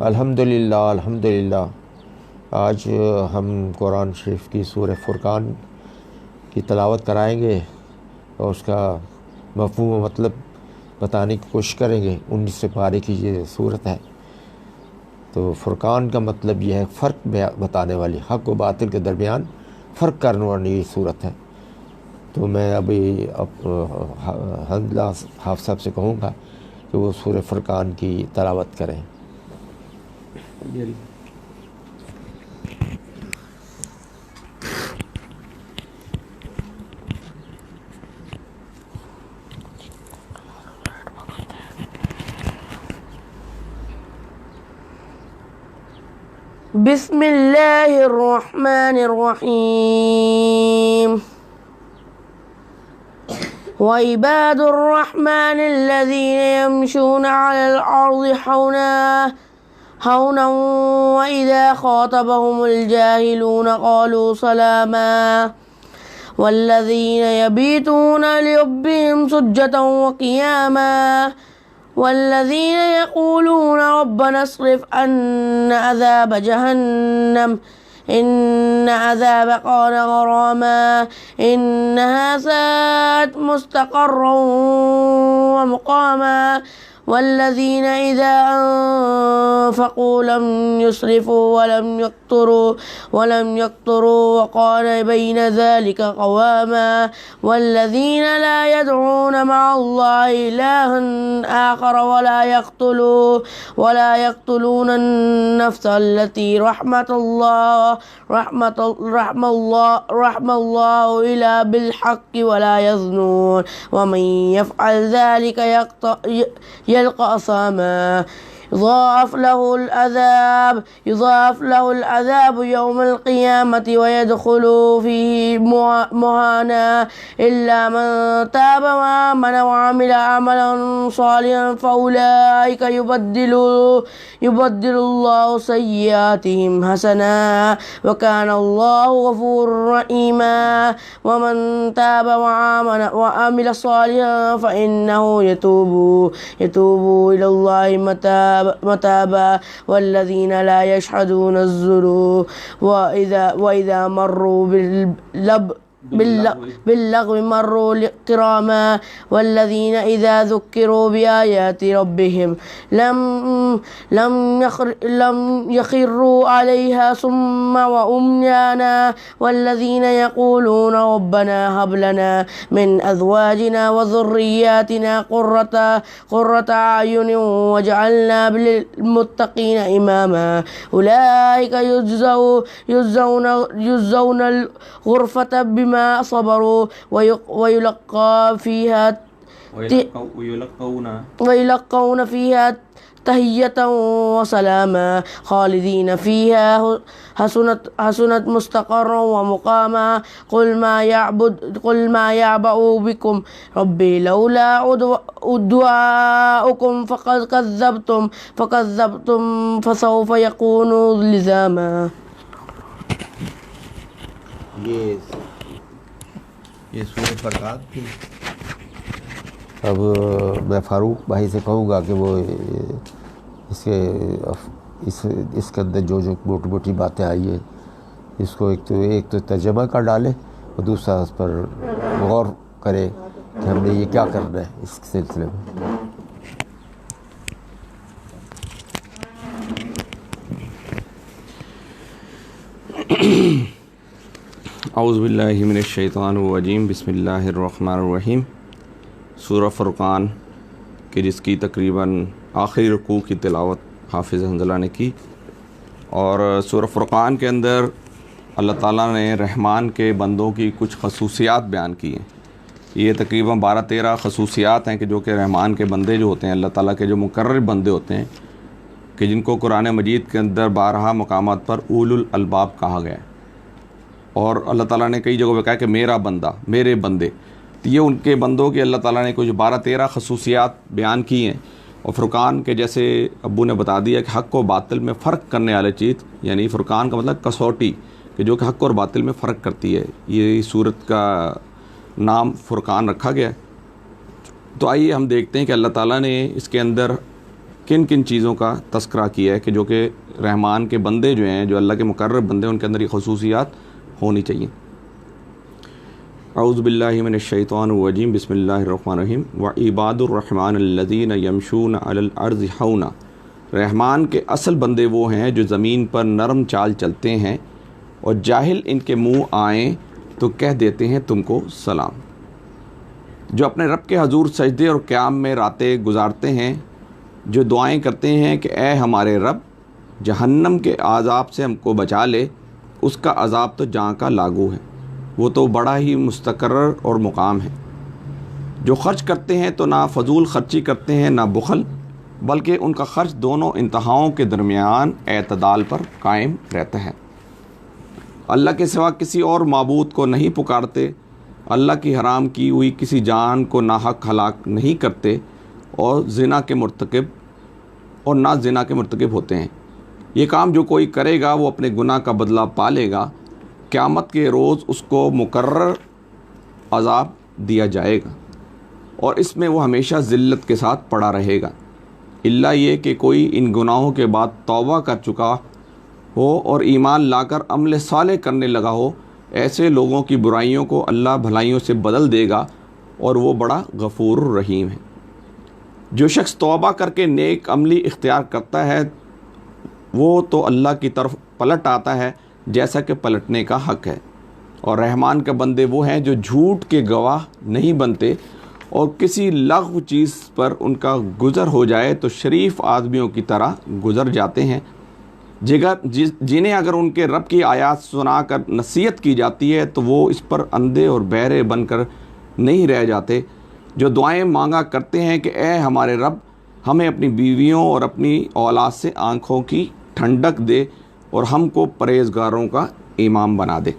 अल्हम्दुलिल्लाह अल्हम्दुलिल्लाह। आज हम कुरान शरीफ की सूरह फुरकान की तलावत कराएंगे और उसका मफ़हूम मतलब बताने की कोशिश करेंगे। 19 पारे की ये सूरत है। तो फुरकान का मतलब यह है फ़र्क बताने वाली, हक़ व बातिल के दरमियान फ़र्क करने वाली सूरत है। तो मैं अभी हंदला हाफ़िज़ साहब से कहूँगा कि वो सूरह फुरकान की तलावत करें। बिस्मिल्लाहिर्रहमानिर्रहीम। वइबादुर रहमानिल्लज़ीना यमशूना अलल अर्ज़ि हौना व इज़ा ख़ातबहुमुल जाहिलूना क़ालू सलामा वल्लज़ीना यबीतूना लिरब्बिहिम सुज्जदन व क़ियामा वल्लज़ीना यक़ूलूना रब्बना अस्रिफ़ अन्ना अज़ाब जहन्नम इन्न अज़ाबहा कान गरामा इन्नहा साअत मुस्तक़र्रन व मुक़ामा वल्लज़ीना इज़ा अनफ़क़ू लम युस्रिफ़ू वलम यक़्तुरू व कान बैन ज़ालिका क़वामा वल्लज़ीना ला यदऊना मअल्लाहि इलाहन आख़र वला यक़्तुलूना अन्नफ़्स अल्लती रहमल्लाहु इल्ला बिल्हक़्क़ि वला यज़्नून वमन यफ़अल ज़ालिका यल्क़ा असामा युज़ाअफ़ लहुल अज़ाब यौमल क़ियामति व यदख़ुलु फ़ीहि मुहाना इल्ला मन ताब व आमन व अमिला अमलन सालिहन फ़उलाइका युबद्दिलुल्लाहु सय्यिआतिहिम हसनात व कानल्लाहु गफ़ूरर रहीमा व मन ताब व आमन व अमिला सालिहन फ़इन्नहु यतूबु इलल्लाहि मताबा वल्लज़ीना ला यशहदूना अज़्ज़ूर व इज़ा मर्रू बिल्लग़्वि मर्रू किरामा वल्लज़ीना इज़ा ज़ुक्किरू बिआयाति रब्बिहिम लम यख़िर्रू अलैहा सुम्मा व उम्याना वल्लज़ीना यक़ूलूना रब्बना हब लना मिन अज़वाजिना व ज़ुर्रिय्यातिना क़ुर्रता अयुन वजअलना लिल्मुत्तक़ीना इमामा उलाइका युज़्ज़ौनल ग़ुरफ़ता बिमा सबरू वयुलक़्क़ौना फ़ीहा तहिय्यतन व सलामा ख़ालिदीन फ़ीहा हसुनत मुस्तक़र्रन व मुक़ामा क़ुल मा यअबअु बिकुम रब्बी लौला दुआउकुम फ़क़ज़्ज़बतुम फ़सौफ़ यकूनु लिज़ामा। ये सूरह फुरकान थी। अब मैं फ़ारूक भाई से कहूँगा कि वो इसके अंदर जो मोटी मोटी बातें आई है इसको एक तो तर्जमा कर डाले और दूसरा उस पर गौर करे कि हमने ये क्या करना है इस सिलसिले में। औज़ु बिल्लाहि मिनश शैतानिर रजीम बिस्मिल्लाहिर्रहमानिर्रहीम। सूरह फुरकान कि जिसकी तकरीबन आखिरी रुकू की तिलावत हाफिज़ हंज़ला ने की। और सूरह फुरकान के अंदर अल्लाह ताला ने रहमान के बंदों की कुछ खसूसियात बयान की हैं। ये तकरीबन 12-13 खसूसियात हैं कि जो कि रहमान के बंदे जो होते हैं, अल्लाह ताला के जो मुकर्रर बंदे होते हैं, कि जिनको कुरान मजीद के अंदर 12 मकामात पर उलुल अलबाब कहा गया है। और अल्लाह ताला ने कई जगहों पे कहा कि मेरा बंदा, मेरे बंदे। तो ये उनके बंदों की अल्लाह ताला ने कुछ 12-13 खसूसियात बयान की हैं। और फ़ुरक़ान के जैसे अब्बू ने बता दिया कि हक़ और बातिल में फ़र्क करने वाली चीज़, यानी फ़ुरक़ान का मतलब कसौटी, कि जो कि हक़ और बातिल में फ़र्क करती है। ये सूरत का नाम फ़ुरक़ान रखा गया है। तो आइए हम देखते हैं कि अल्लाह ताला ने इसके अंदर किन किन चीज़ों का तस्करा किया है कि जो कि रहमान के बंदे जो हैं, जो अल्लाह के मुकर्रब बंदे, उनके अंदर ये खसूसियात होनी चाहिए। औज़ु बिल्लाहि मिनश शैतानिर रजीम, बिस्मिल्लाहिर रहमानिर रहीम। व इबादुर रहमान अल्लज़ीना यमशूना अलल अर्ज़ि हौना। रहमान के असल बंदे वो हैं जो ज़मीन पर नरम चाल चलते हैं और जाहिल इनके मुँह आएँ तो कह देते हैं तुमको सलाम। जो अपने रब के हजूर सजदे और क़याम में रातें गुजारते हैं, जो दुआएं करते हैं कि ए हमारे रब, जहन्नम के आज़ाब से हमको बचा ले, उसका अज़ाब तो जहाँ का लागू है, वो तो बड़ा ही मुस्तकर्रर और मुकाम है। जो खर्च करते हैं तो ना फजूल खर्ची करते हैं ना बुखल, बल्कि उनका खर्च दोनों इंतहाओं के दरमियान एतदाल पर कायम रहता है। अल्लाह के सिवा किसी और माबूद को नहीं पुकारते, अल्लाह की हराम की हुई किसी जान को नाहक हलाक नहीं करते और ज़िना के मुर्तकिब और ना ज़िना के मुर्तकिब होते हैं। ये काम जो कोई करेगा वो अपने गुनाह का बदला पालेगा। क़यामत के रोज़ उसको मुकर्रर अज़ाब दिया जाएगा और इसमें वो हमेशा ज़िल्लत के साथ पड़ा रहेगा, इल्ला ये कि कोई इन गुनाहों के बाद तौबा कर चुका हो और ईमान लाकर अमल साले करने लगा हो। ऐसे लोगों की बुराइयों को अल्लाह भलाइयों से बदल देगा और वो बड़ा गफूर रहीम है। जो शख्स तौबा करके नेक अमली इख्तियार करता है वो तो अल्लाह की तरफ पलट आता है जैसा कि पलटने का हक़ है। और रहमान के बंदे वो हैं जो झूठ के गवाह नहीं बनते और किसी लग़्व चीज़ पर उनका गुज़र हो जाए तो शरीफ आदमियों की तरह गुज़र जाते हैं। जिन्हें अगर उनके रब की आयत सुनाकर नसीहत की जाती है तो वो इस पर अंधे और बहरे बनकर नहीं रह जाते। जो दुआएं मांगा करते हैं कि ए हमारे रब, हमें अपनी बीवियों और अपनी औलाद से आँखों की ठंडक दे और हमको परहेज़गारों का इमाम बना दे।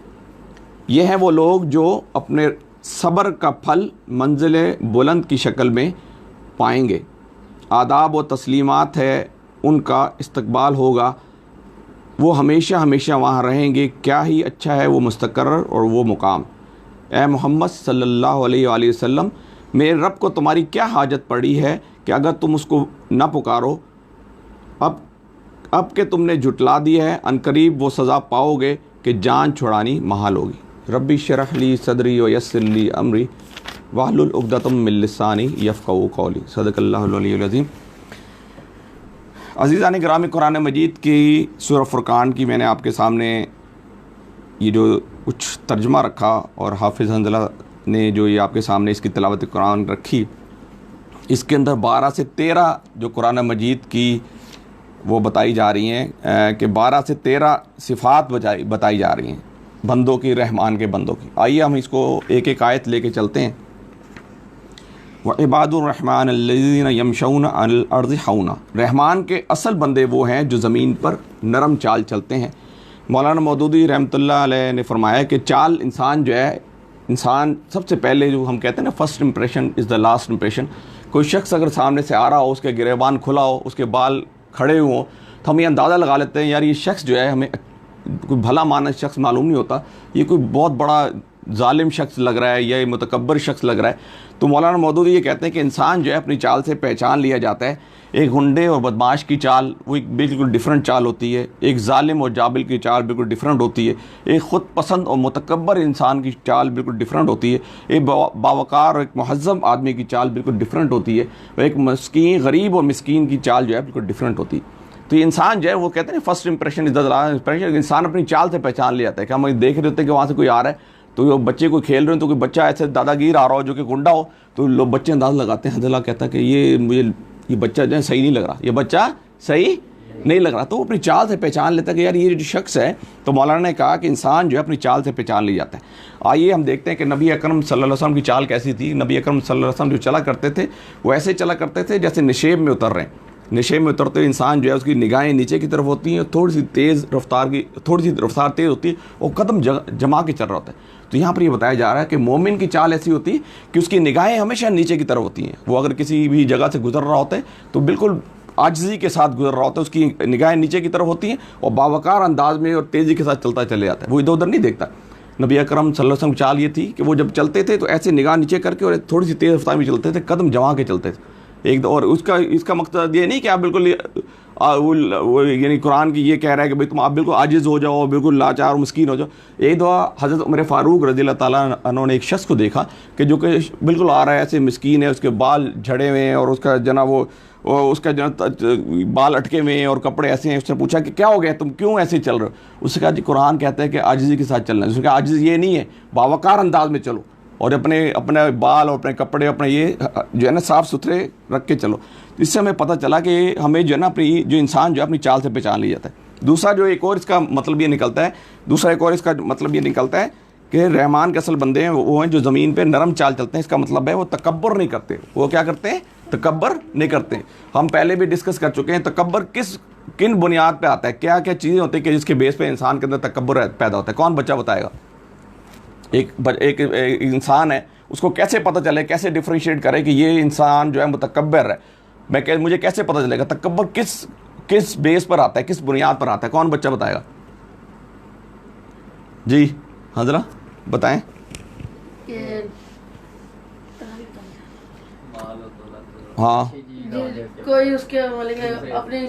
ये हैं वो लोग जो अपने सब्र का फल मंजिल बुलंद की शक्ल में पाएंगे। आदाब व तस्लीमात है, उनका इस्तकबाल होगा, वो हमेशा हमेशा वहाँ रहेंगे। क्या ही अच्छा है वो मुस्तकर्रर और वो मुकाम। ए मोहम्मद सल्लल्लाहु अलैहि वसल्लम, मेरे रब को तुम्हारी क्या हाजत पड़ी है कि अगर तुम उसको न पुकारो। अब के तुमने जुटला दिया है, अनकरीब वो सज़ा पाओगे कि जान छुड़ानी महाल होगी। रब्बी शरह ली सदरी व यस्सिर ली अमरी वाहलुल उक़दतम मिन लिसानी यफ़क़हू क़ौली। सदक़ल्लाहुल अलीयुल अज़ीम। अज़ीज़ान गिरामी, कुरान मजीद की सूरह फ़ुरक़ान की मैंने आपके सामने ये जो कुछ तर्जुमा रखा और हाफिज़ हंज़ला ने जो ये आपके सामने इसकी तिलावत कुरान रखी, इसके अंदर 12 से 13 जो कुरान मजीद की वो बताई जा रही हैं कि 12 से 13 सिफ़ात बताई जा रही हैं बंदों की, रहमान के बंदों की। आइए हम इसको एक एक आयत लेके चलते हैं। व इबादुर रहमान अल्लज़ीना यमशूना अलल अर्ज़ि हौना। रहमान के असल बंदे वो हैं जो ज़मीन पर नरम चाल चलते हैं। मौलाना मौदूदी रहमतुल्लाह अलैह ने फरमाया कि चाल इंसान जो है, इंसान सबसे पहले जो हम कहते हैं ना, first impression is the last impression. कोई शख्स अगर सामने से आ रहा हो, उसके गिरेबान खुला हो, उसके बाल खड़े हों, तो हम ये अंदाज़ा लगा लेते हैं यार ये शख्स जो है, हमें कोई भला मानस शख्स मालूम नहीं होता, ये कोई बहुत बड़ा जालिम शख्स लग रहा है या ये मुतकब्बर शख्स लग रहा है। तो मौलाना मौदूदी ये कहते हैं कि इंसान जो है अपनी चाल से पहचान लिया जाता है। एक गुंडे और बदमाश की चाल वो एक बिल्कुल डिफरेंट चाल होती है, एक जालिम और जाबिल की चाल बिल्कुल डिफरेंट होती है, एक ख़ुद पसंद और मुतकब्बर इंसान की चाल बिल्कुल डिफरेंट होती है, एक बावकार और एक मुहज़्ज़म आदमी की चाल बिल्कुल डिफरेंट होती है, एक मस्कीन गरीब और मिस्कीन की चाल जो है बिल्कुल डिफरेंट होती है। तो ये इंसान जो है वो कहते हैं first impression is the last impression. इंसान अपनी चाल से पहचान लिया जाता है कि हम देख रहे होते हैं कि वहाँ से कोई आ रहा है, तो बच्चे कोई खेल रहे हैं तो कोई बच्चा ऐसे दादागीर आ रहा हो जो कि गुंडा हो, तो लोग बच्चे अंदाज़ लगाते हैं। हज़ला कहता है कि ये बच्चा जो है सही नहीं लग रहा, ये बच्चा सही नहीं लग रहा, तो वो अपनी चाल से पहचान लेता है कि यार ये जो शख्स है। तो मौलाना ने कहा कि इंसान जो है अपनी चाल से पहचान ली जाता है। आइए हम देखते हैं कि नबी अकरम सल्लल्लाहु अलैहि वसल्लम की चाल कैसी थी। नबी अकरम सल्लल्लाहु अलैहि वसल्लम जो चला करते थे वो ऐसे चला करते थे जैसे निशेब में उतर रहे हैं। निशेब में उतरते हुए इंसान जो है उसकी निगाहें नीचे की तरफ होती हैं, थोड़ी सी रफ्तार तेज़ होती है और कदम जमा के चल रहा होता है। तो यहाँ पर ये बताया जा रहा है कि मोमिन की चाल ऐसी होती है कि उसकी निगाहें हमेशा नीचे की तरफ होती हैं। वो अगर किसी भी जगह से गुजर रहा होता है तो बिल्कुल आजिज़ी के साथ गुजर रहा होता है, उसकी निगाहें नीचे की तरफ होती हैं और बावकार अंदाज में और तेज़ी के साथ चलता चले जाता है, वो इधर उधर नहीं देखता। नबी अकरम सल्लल्लाहु अलैहि वसल्लम चाल ये थी कि वो जब चलते थे तो ऐसे निगाह नीचे करके और थोड़ी सी तेज़ रफ्तार में चलते थे, कदम जमा के चलते थे। एक और उसका इसका मकसद ये नहीं कि आप बिल्कुल वो यानी कुरान की ये कह रहा है कि भाई तुम आप बिल्कुल आजिज़ हो जाओ, बिल्कुल लाचार और मस्कीन हो जाओ। एक दफ़ा हज़रत उमर फ़ारूक रज़ियल्लाहु ताला अन्हु ने एक शख्स को देखा कि जो कि बिल्कुल आ रहा है ऐसे मस्कीन है, उसके बाल झड़े हुए हैं और उसका जना वो उसका जो बाल अटके हुए हैं और कपड़े ऐसे हैं। उसने पूछा कि क्या हो गया, तुम क्यों ऐसे चल रहे हो? उसने कहा जी कुरान कहता है कि आजिज़ी के साथ चलना है। उसने कहा आजिज़ ये नहीं है, बावकार अंदाज में चलो और अपने बाल और अपने कपड़े अपने ये जो है ना साफ़ सुथरे रख के चलो। इससे हमें पता चला कि हमें जो है ना अपनी जो इंसान जो है अपनी चाल से पहचान लिया जाता है। दूसरा जो एक और इसका मतलब ये निकलता है कि रहमान के असल बंदे हैं वो हैं जो ज़मीन पे नरम चाल चलते हैं। इसका मतलब है वो तकब्बुर नहीं करते। वो क्या करते हैं? तकब्बुर नहीं करते। हम पहले भी डिस्कस कर चुके हैं तकब्बुर किन बुनियाद पे आता है, क्या क्या चीज़ें होती है कि जिसके बेस पे इंसान के अंदर तकब्बुर पैदा होता है। कौन बच्चा बताएगा? एक इंसान है, उसको कैसे पता चले, कैसे डिफ्रेंशिएट करे कि ये इंसान जो है मुतकब्बिर है? मुझे कैसे पता चलेगा तकब्बुर किस बेस पर आता है, किस बुनियाद पर आता है? कौन बच्चा बताएगा? जी हाँ ज़रा बताएं। हाँ कोई उसके अपनी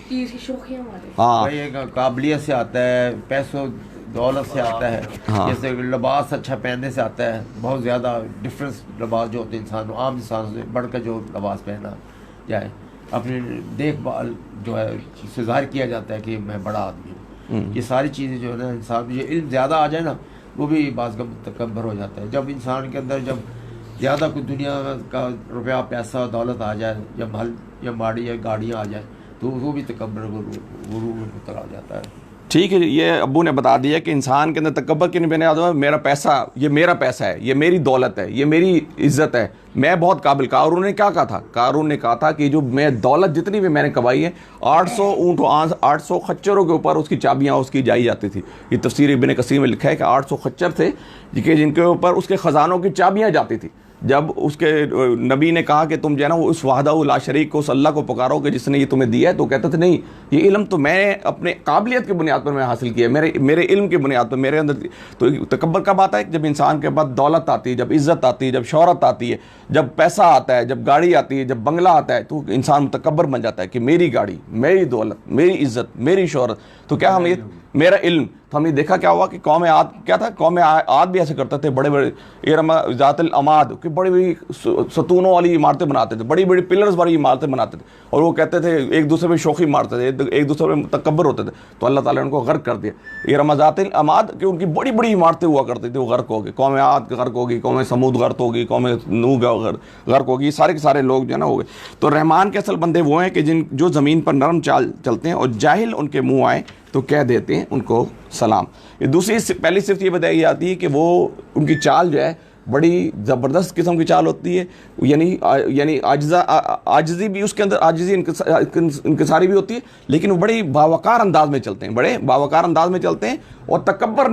चीज़ की शौकियाँ मारे। हाँ ये काबिलियत से आता है, पैसों दौलत से आता है। हाँ। जैसे लिबास अच्छा पहनने से आता है। बहुत ज़्यादा डिफरेंस लिबास जो होते हैं इंसान आम इंसान से बढ़कर जो लिबास पहना जाए, अपनी देखभाल जो है उससे ज़ाहिर किया जाता है कि मैं बड़ा आदमी हूँ। ये सारी चीज़ें जो है ना इंसान ये इल्म ज़्यादा आ जाए ना वो भी बाज़ का तकब्बुर हो जाता है। जब इंसान के अंदर जब ज़्यादा कुछ दुनिया का रुपया पैसा दौलत आ जाए, या महल या माड़ी या गाड़ियाँ आ जाए तो वो भी तकब्बुर गुरूर में मुबतला हो जाता है। ठीक है, ये अब्बू ने बता दिया कि इंसान के अंदर तकब्बुर की नहीं बने। मेरा पैसा है, ये मेरी दौलत है, ये मेरी इज्जत है, मैं बहुत काबिल। कारून ने क्या कहा था? कारून ने कहा था कि जो मैं दौलत जितनी भी मैंने कमाई है 800 ऊँटों 800 खच्चरों के ऊपर उसकी चाबियाँ उसकी जाई जाती थी। ये तफसीर इब्न कसीर में लिखा है कि 800 खच्चर थे जिनके ऊपर उसके ख़जानों की चाबियाँ जाती थी। जब उसके नबी ने कहा कि तुम जो है ना उस वाहदा ला शरीक को, उस अल्लाह को पुकारो कि जिसने ये तुम्हें दिया है, तो कहते थे नहीं, ये इल्म तो मैं अपने काबिलियत की बुनियाद पर मैं हासिल किया है, मेरे इल्म की बुनियाद पर मेरे अंदर। तो तकब्बुर कब आता है? जब इंसान के पास दौलत आती है, जब इज़्ज़त आती है, जब शोहरत आती है, जब पैसा आता है, जब गाड़ी आती है, जब बंगला आता है, तो इंसान मुतकब्बिर बन जाता है कि मेरी गाड़ी, मेरी दौलत, मेरी इज़्ज़त, मेरी शोहरत। तो क्या हम ये मेरा इल्म, तो हमने देखा क्या हुआ कि कौम आद क्या था? कौम आद भी ऐसे करते थे। बड़े बड़े इरम ज़ातिल अमाद की बड़ी बड़ी सतूनों वाली इमारतें बनाते थे, बड़ी बड़ी पिलर्स वाली इमारतें बनाते थे, और वो कहते थे एक दूसरे में शौखी मारते थे, एक दूसरे में तकब्बुर होते थे। तो अल्लाह ताला ने उनको गर्क कर दिया। इरम ज़ातिल अमाद की उनकी बड़ी बड़ी इमारतें हुआ करती थी, वो गर्क हो गई। कौम आद गर्क होगी, कौम समूद गर्क होगी, कौम नूह गर्क होगी, सारे के सारे लोग जो है ना हो गए। तो रहमान के असल बंदे वो हैं कि जो ज़मीन पर नरम चाल चलते हैं और जाहिल उनके मुँह आए तो कह देते हैं उनको सलाम। ये दूसरी पहली सिर्फ ये बताई जाती है कि वो उनकी चाल जो है बड़ी ज़बरदस्त किस्म की चाल होती है, यानी आजिज़ी भी उसके अंदर, आजिज़ी इनकिसारी भी होती है, लेकिन वो बड़े बावकार अंदाज में चलते हैं, बड़े बावकार अंदाज में चलते हैं और तकब्बर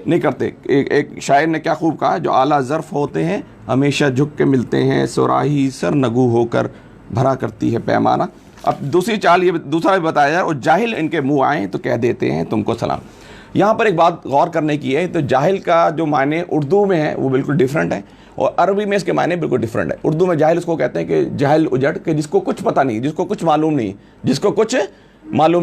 नहीं करते। एक शायर ने क्या खूब कहा, जो आला ज़र्फ़ होते हैं हमेशा झुक के मिलते हैं, सुराही सर नगू होकर भरा करती है पैमाना। अब दूसरी चाल ये दूसरा भी बताया जाए, और जाहिल इनके मुँह आए तो कह देते हैं तुमको सलाम। यहाँ पर एक बात गौर करने की है, तो जाहिल का जो मायने उर्दू में है वो बिल्कुल डिफरेंट है और अरबी में इसके मायने बिल्कुल डिफरेंट है। उर्दू में जाहिल उसको कहते हैं कि जाहिल उजड़ के जिसको कुछ पता नहीं, जिसको कुछ मालूम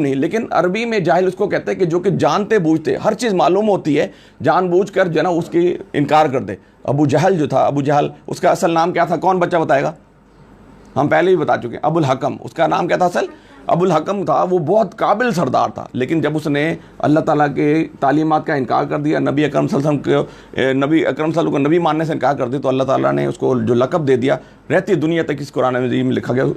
नहीं, लेकिन अरबी में जाहिल उसको कहते हैं कि जो कि जानते बूझते, हर चीज़ मालूम होती है, जानबूझ कर जो है ना उसकी इनकार कर दे। अबू जहल जो था, अबू जहल, उसका असल नाम क्या था? कौन बच्चा बताएगा? हम पहले ही बता चुके हैं, अबुल हकम उसका नाम क्या था? असल अबुल हकम था। वो बहुत काबिल सरदार था, लेकिन जब उसने अल्लाह ताला के तालीमात का इनकार कर दिया, नबी अकरम सल्लल्लाहु को नबी मानने से इनकार कर दिया, तो अल्लाह ताला ने उसको जो लक़ब दे दिया, रहती दुनिया तक इस कुरान में लिखा गया,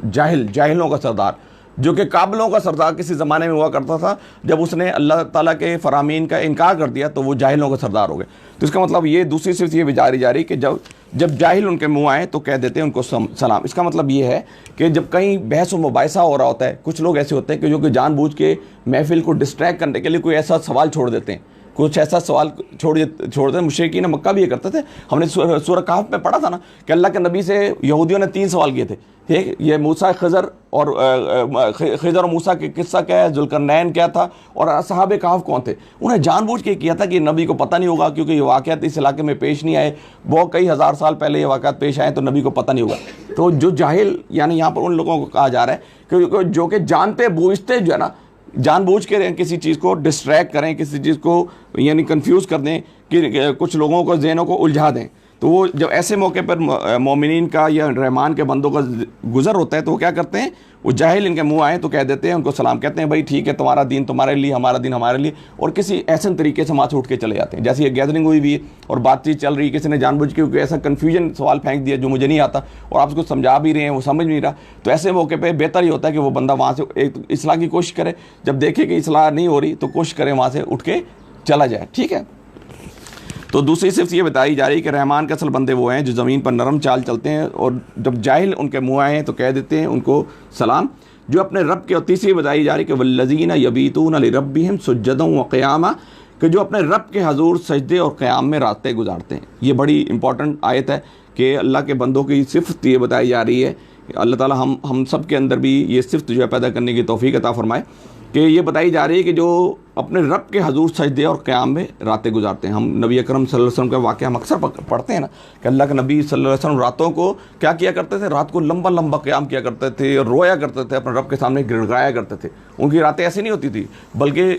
जाहिलों का सरदार, जो कि काबिलों का सरदार किसी ज़माने में हुआ करता था। जब उसने अल्लाह ताला के फ़रामीन का इनकार कर दिया तो वो जाहिलों का सरदार हो गए। तो इसका मतलब ये दूसरी सिर्फ ये विजारी जारी कि जब जाहिल उनके मुँह आए तो कह देते हैं उनको सलाम। इसका मतलब ये है कि जब कहीं बहस व मुबाहिसा हो रहा होता है, कुछ लोग ऐसे होते हैं कि जो कि जानबूझ के महफिल को डिस्ट्रैक्ट करने के लिए कोई ऐसा सवाल छोड़ देते हैं कुछ ऐसा सवाल छोड़ देते। मुशरिकीन मक्का भी ये करते थे। हमने सूरह कहफ में पढ़ा था ना कि अल्लाह के नबी से यहूदियों ने 3 सवाल किए थे, ठीक, ये मूसा खज़र और मूसा के किस्सा क्या है, जुल्करनैन क्या था और असहाबे कहफ कौन थे। उन्हें जानबूझ के किया था कि नबी को पता नहीं होगा, क्योंकि ये वाक़यात इस इलाके में पेश नहीं आए, बहुत कई हज़ार साल पहले ये वाक़यात पेश आए, तो नबी को पता नहीं होगा। तो जो जाहिल, यानी यहाँ पर उन लोगों को कहा जा रहा है कि जो कि जानते बूझते जो है ना, जानबूझ के किसी चीज़ को डिस्ट्रैक्ट करें, किसी चीज़ को यानी कंफ्यूज कर दें, कि कुछ लोगों को ज़हनों को उलझा दें। तो वो जब ऐसे मौके पर मोमिनीन का या रहमान के बंदों का गुज़र होता है तो वो क्या करते हैं, वो जाहिल इनके मुंह आए तो कह देते हैं, उनको सलाम कहते हैं, भाई ठीक है, तुम्हारा दीन तुम्हारे लिए, हमारा दीन हमारे लिए, और किसी ऐसे तरीके से वहाँ से उठ के चले जाते हैं। जैसे ये गैदरिंग हुई भी है और बातचीत चल रही है, किसी ने जानबूझ के क्योंकि ऐसा कन्फ्यूजन सवाल फेंक दिया जो मुझे नहीं आता और आप उसको समझा भी रहे हैं, वो समझ नहीं रहा, तो ऐसे मौके पर बेहतर ही होता है कि वो बंदा वहाँ से एक इस्लाह की कोशिश करे, जब देखे कि इस्लाह नहीं हो रही तो कोशिश करे वहाँ से उठ के चला जाए, ठीक है। तो दूसरी सिर्फ ये बताई जा रही है कि रहमान के असल बंदे वो हैं जो ज़मीन पर नरम चाल चलते हैं, और जब जाहिल उनके मुँह आए हैं तो कह देते हैं उनको सलाम, जो अपने रब के। और तीसरी बताई जा रही है कि वल्लज़ीना यबीतूना लिरब्बिहिम सुज्जदन व क़ियामा, कि जो अपने रब के हजूर सजदे और क़याम में रातें गुजारते हैं। ये बड़ी इंपॉर्टेंट आयत है कि अल्लाह के बंदों की सिफ़त ये बताई जा रही है। अल्लाह ताला हम सब के अंदर भी ये सिफ़त जो है पैदा करने की तौफ़ीक अता फ़रमाए, कि ये बताई जा रही है कि जो अपने रब के हजूर सजदे और क़याम में रातें गुजारते हैं। हम नबी अकरम सल्लल्लाहु अलैहि वसल्लम का वाक़या हम अक्सर पढ़ते हैं ना कि अल्लाह के नबी सल्लल्लाहु अलैहि वसल्लम रातों को क्या किया करते थे, रात को लंबा लंबा क़याम किया करते थे, रोया करते थे, अपने रब के सामने गिड़गिड़ाया करते थे। उनकी रातें ऐसी नहीं होती थी, बल्कि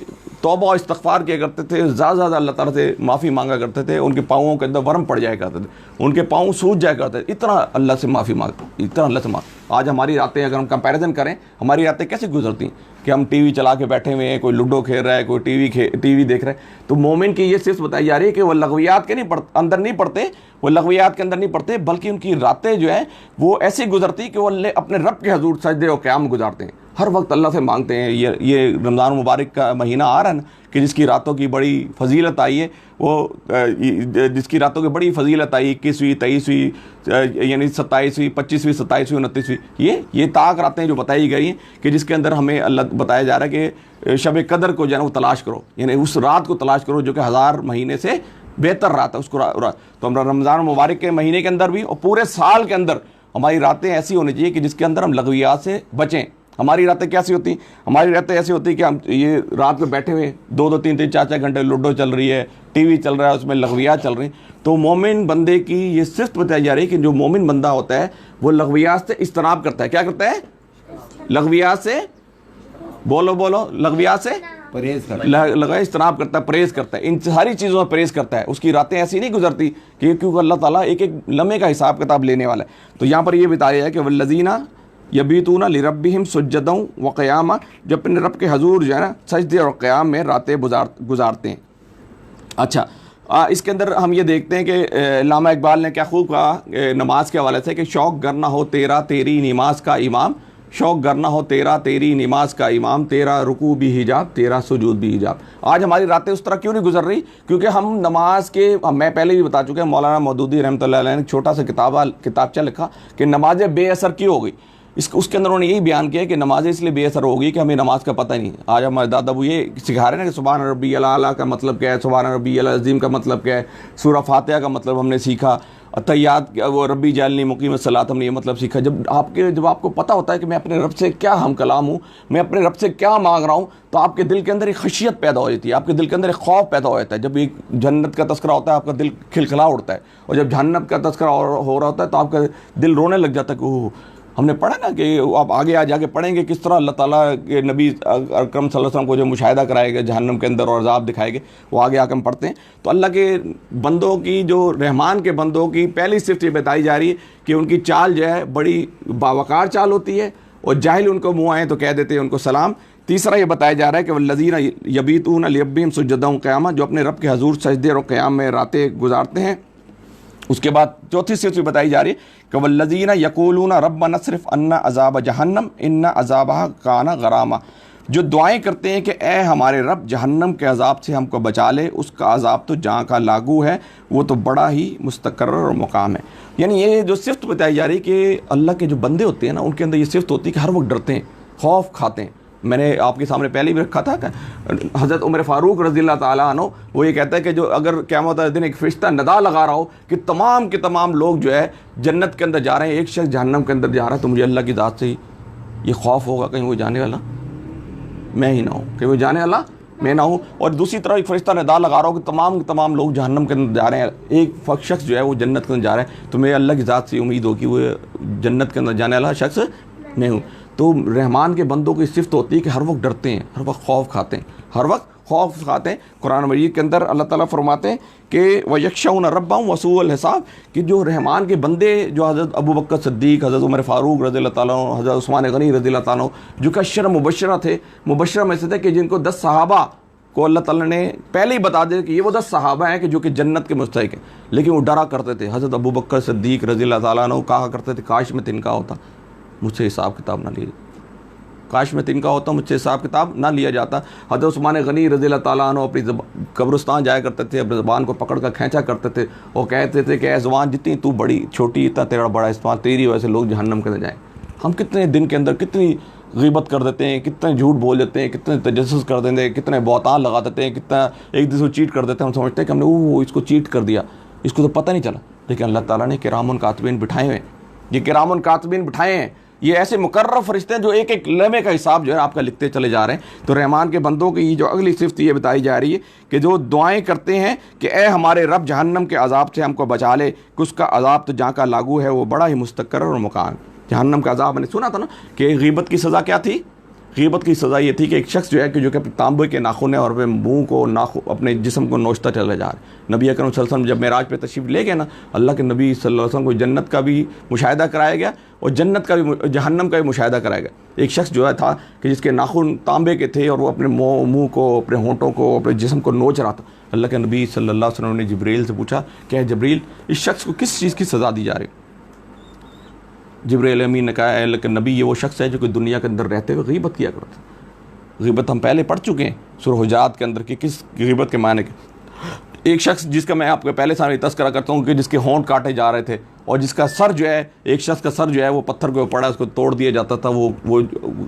तौबा और इस्तग़फ़ार किया करते थे, ज़्यादा अल्लाह ताला से माफ़ी मांगा करते थे, उनके पाँवों के अंदर वर्म पड़ जाया करते थे, उनके पाँव सूज जाया करते थे, इतना अल्लाह से माफ़ी मांग, इतना अल्लाह से मांग। आज हमारी रातें अगर हम कंपैरिजन करें, हमारी रातें कैसे गुजरती कि हम टीवी चला के बैठे हुए हैं, कोई लूडो खेल रहा है, कोई टीवी देख रहा है। तो मोमिन की ये सिर्फ बताई जा रही है कि वो लगवियात के अंदर नहीं पड़ते, वो लगवियात के अंदर नहीं पड़ते, बल्कि उनकी रातें जो है वो ऐसी गुजरती कि वो अपने रब के हजूर सजदे और क़याम गुजारते हैं, हर वक्त अल्लाह से मांगते हैं। ये रमज़ान मुबारक का महीना आ रहा है ना कि जिसकी रातों की बड़ी फजीलत आई है, वो जिसकी रातों की बड़ी फजीलत आई, 21वीं 23वीं यानी 27वीं 25वीं 27वीं 29वीं, ये ताक रातें जो बताई गई हैं कि जिसके अंदर हमें अल्लाह बताया जा रहा है कि शब कदर को जो है वो तलाश करो, यानी उस रात को तलाश करो जो कि 1000 महीने से बेहतर रात है उसको तो हम रमज़ान मुबारक के महीने के अंदर भी और पूरे साल के अंदर हमारी रातें ऐसी होनी चाहिए कि जिसके अंदर हम लगवियात से बचें। हमारी रातें कैसी होती, हमारी रातें ऐसी होती कि हम ये रात में बैठे हुए 2-2 3-3 4-4 घंटे लूडो चल रही है, टीवी चल रहा है, उसमें लगवियात चल रही। तो मोमिन बंदे की ये सिर्फ बताई जा रही है कि जो मोमिन बंदा होता है वो लगवियात से इज्तनाब करता है। क्या करता है? लगवियात से, बोलो लगवियात से परहेज करता है, इज्तनाब करता है, परहेज करता है, इन सारी चीज़ों में परहेज करता है। उसकी रातें ऐसी नहीं गुजरती कि क्योंकि अल्लाह ताला एक एक लम्हे का हिसाब किताब लेने वाला है। तो यहाँ पर ये बताया है कि वल्लज़ीना यबीतूना लिरब्बिहिम सुज्जदन व क़यामा, जो अपने रब के हजूर जो है ना सजदे और क़याम में रातें गुजारते हैं। अच्छा, इसके अंदर हम ये देखते हैं कि अल्लामा इकबाल ने क्या खूब कहा नमाज के हवाले से कि शौक़ करना हो तेरा तेरी नमाज का इमाम, शौक़ करना हो तेरा तेरी नमाज का इमाम, तेरा रुकू भी हिजाब तेरा सुजूद भी हिजाब। आज हमारी रातें उस तरह क्यों नहीं गुजर रही? क्योंकि हम नमाज के, मैं पहले भी बता चुके हैं, मौलाना मौदूदी रहमतुल्लाह अलैह ने छोटा सा किताबचा लिखा कि नमाज़ें बेअसर क्यों हो गई। उसके अंदर उन्होंने यही बयान किया कि नमाज़ें इसलिए बेअसर होगी कि हमें नमाज का पता ही नहीं। आज हमारे दादा वो ये सिखा रहे हैं ना कि सुभान रब्बियल आला का मतलब क्या है, सुभान रब्बियल अज़ीम का मतलब क्या है, सूरह फातिहा का मतलब हमने सीखा, तैयात वो रब्बी जालनी मुकीम सलात हमने ये मतलब सीखा। जब आपको पता होता है कि मैं अपने रब से क्या हम कलाम हूँ, मैं अपने रब से क्या मांग रहा हूँ, तो आपके दिल के अंदर एक खशियत पैदा हो जाती है, आपके दिल के अंदर एक खौफ पैदा हो जाता है। जब एक जन्नत का तस्करा होता है आपका दिल खिलखिला उठता है, और जब जहन्नम का तस्करा हो रहा होता है तो आपका दिल रोने लग जाता है कि ओह। हमने पढ़ा ना कि आप आगे आ जाके पढ़ेंगे किस तरह अल्लाह ताला के नबी अकरम सल्लल्लाहु अलैहि वसल्लम को जो मुशाहिदा कराएगा जहन्नम के अंदर और अज़ाब दिखाएंगे, वो आगे आकर हम पढ़ते हैं। तो अल्लाह के बंदों की, जो रहमान के बंदों की पहली सिफ्त ये बताई जा रही है कि उनकी चाल जो है बड़ी बावकार चाल होती है, और जाहिल उनको मुँह आए तो कह देते हैं उनको सलाम। तीसरा ये बताया जा रहा है कि वल्लज़ीना यबीतूना लिरब्बिहिम सुज्जदन व क़यामा, जो अपने रब के हजूर सजदे और क़याम में रातें गुजारते हैं। उसके बाद चौथी सिफ्त बताई जा रही है कि वल्लज़ीना यक़ूलूना रब्बना अस्रिफ़ अन्ना अज़ाब जहन्नम इन्ना अज़ाबहा काना गरामा, जो दुआएं करते हैं कि ए हमारे रब जहन्नम के अज़ाब से हमको बचा ले, उसका अज़ाब तो जहाँ का लागू है वो तो बड़ा ही मुस्तक़र्रर और मुकाम है। यानी ये जो सिफ्त बताई जा रही है कि अल्लाह के जो बंदे होते हैं ना, उनके अंदर ये सिफ्त होती है कि हर वक्त डरते हैं, खौफ खाते हैं, मैंने आपके सामने पहले भी रखा था। हज़रत उमर फ़ारूक रज़ियल्लाहु ताला अन्हु वो ये कहता है कि जो अगर क़यामत वाले दिन एक फ़रिश्ता नदा लगा रहा हो कि तमाम के तमाम लोग जो है जन्नत के अंदर जा रहे हैं, एक शख्स जहन्नम के अंदर जा रहा है, तो मुझे अल्लाह की ज़ात से ये खौफ होगा कहीं वो जाने वाला मैं ही ना हूँ, कहीं वो जाने वाला मैं ना हूँ। और दूसरी तरफ एक फ़रिश्ता नदा लगा रहा हो कि तमाम लोग जहन्नम के अंदर जा रहे हैं, एक शख्स जो है वो जन्नत के अंदर जा रहा है, तो मेरे अल्लाह की ज़ात से उम्मीद हो कि वो जन्नत के अंदर जाने वाला शख्स मैं हूँ। तो रहमान के बंदों की सिफ़त होती है कि हर वक्त डरते हैं, हर वक्त खौफ खाते हैं, हर वक्त खौफ खाते हैं। कुरान मजीद के अंदर अल्लाह ताला फरमाते हैं कि वयख्शौन रब्बहुम वसूअल हिसाब, कि जो रहमान के बंदे जो हज़रत अबू बकर सिद्दीक़, हज़रत उमर फ़ारूक रज़ियल्लाहु ताला अन्हु, हज़रत उस्मान गनी रज़ियल्लाहु ताला अन्हु, जो कि अशर मुबश्शरा थे, मुबश्शरा में से थे कि जिनको 10 सहाबा को अल्लाह ताला ने पहले ही बता दिया कि ये वो 10 सहाबा हैं कि जो कि जन्नत के मुस्तहिक़ हैं, लेकिन वो डरा करते थे। हज़रत अबू बकर सिद्दीक़ रज़ियल्लाहु ताला अन्हु कहा करते थे काश में तिनका होता, मुझसे हिसाब किताब ना लिया, काश में तिनका होता, मुझसे हिसाब किताब ना लिया जाता। हज़रत उस्मान गनी रज़ियल्लाहु ताला अन्हु अपनी कब्रिस्तान जाया करते थे, अपनी ज़बान को पकड़ कर खींचा करते थे और कहते थे कि ऐ ज़बान जितनी तू बड़ी छोटी इतना तेरा बड़ा इस्तेमाल, तेरी वजह से लोग जहन्नम के अंदर जाएँ। हम कितने दिन के अंदर कितनी ग़ीबत कर देते हैं, कितने झूठ बोल देते हैं, कितने तजस्सुस कर देते हैं, कितने बहतान लगा देते हैं, कितना एक दूसरे को चीट कर देते हैं। हम समझते हैं कि हमने वो इसको चीट कर दिया, इसको तो पता नहीं चला, लेकिन अल्लाह ताला ने किरामन कातिबीन बिठाए हुए हैं। ये किरामन कातिबीन बिठाए हैं, ये ऐसे मुकर्रर फरिश्ते हैं जो एक एक लम्हे का हिसाब जो है आपका लिखते चले जा रहे हैं। तो रहमान के बंदों की जो अगली सिफ़त ये बताई जा रही है कि जो दुआएं करते हैं कि ए हमारे रब जहन्नम के अजाब से हमको बचा ले, कि उसका अजाब तो जहाँ का लागू है वो बड़ा ही मुस्तक़र और मुकाम। जहन्नम का अजाब मैंने सुना था ना कि ग़ीबत की सज़ा क्या थी, ग़ीबत की सज़ा ये थी कि एक शख्स जो है कि जो कि तांबे के नाखून है और वे मुँह को अपने जिस्म को नोचता चले जा रहे। नबी अकरम सल्लल्लाहु अलैहि वसल्लम जब मेराज पे तशरीफ़ ले गए ना, अल्लाह के नबी सल्लल्लाहु अलैहि वसल्लम को जन्नत का भी मुशाहिदा कराया गया और जन्नत का भी जहन्नम का भी मुशाहिदा कराया गया। एक शख्स जो है था कि जिसके नाखून तांबे के थे और वो अपने मुँह को, अपने होंठों को, अपने जिस्म को नोच रहा था। अल्लाह के नबी सल्लल्लाहु अलैहि वसल्लम ने जिब्रील से पूछा क्या है जब्रील, इस शख्स को किस चीज़ की सज़ा दी जा रही? जिब्रील अमीन ने कहा लेकिन नबी ये वो शख्स है जो कि दुनिया के अंदर रहते हुए ग़ीबत किया करता था। ग़ीबत हम पहले पढ़ चुके हैं सूरह हुजरात के अंदर कि किस ग़ीबत के मायने के। एक शख्स जिसका मैं आपको पहले सामने तस्करा करता हूँ कि जिसके होंठ काटे जा रहे थे और जिसका सर जो है, एक शख्स का सर जो है वो पत्थर के ऊपर पड़ा, उसको तोड़ दिया जाता था, वो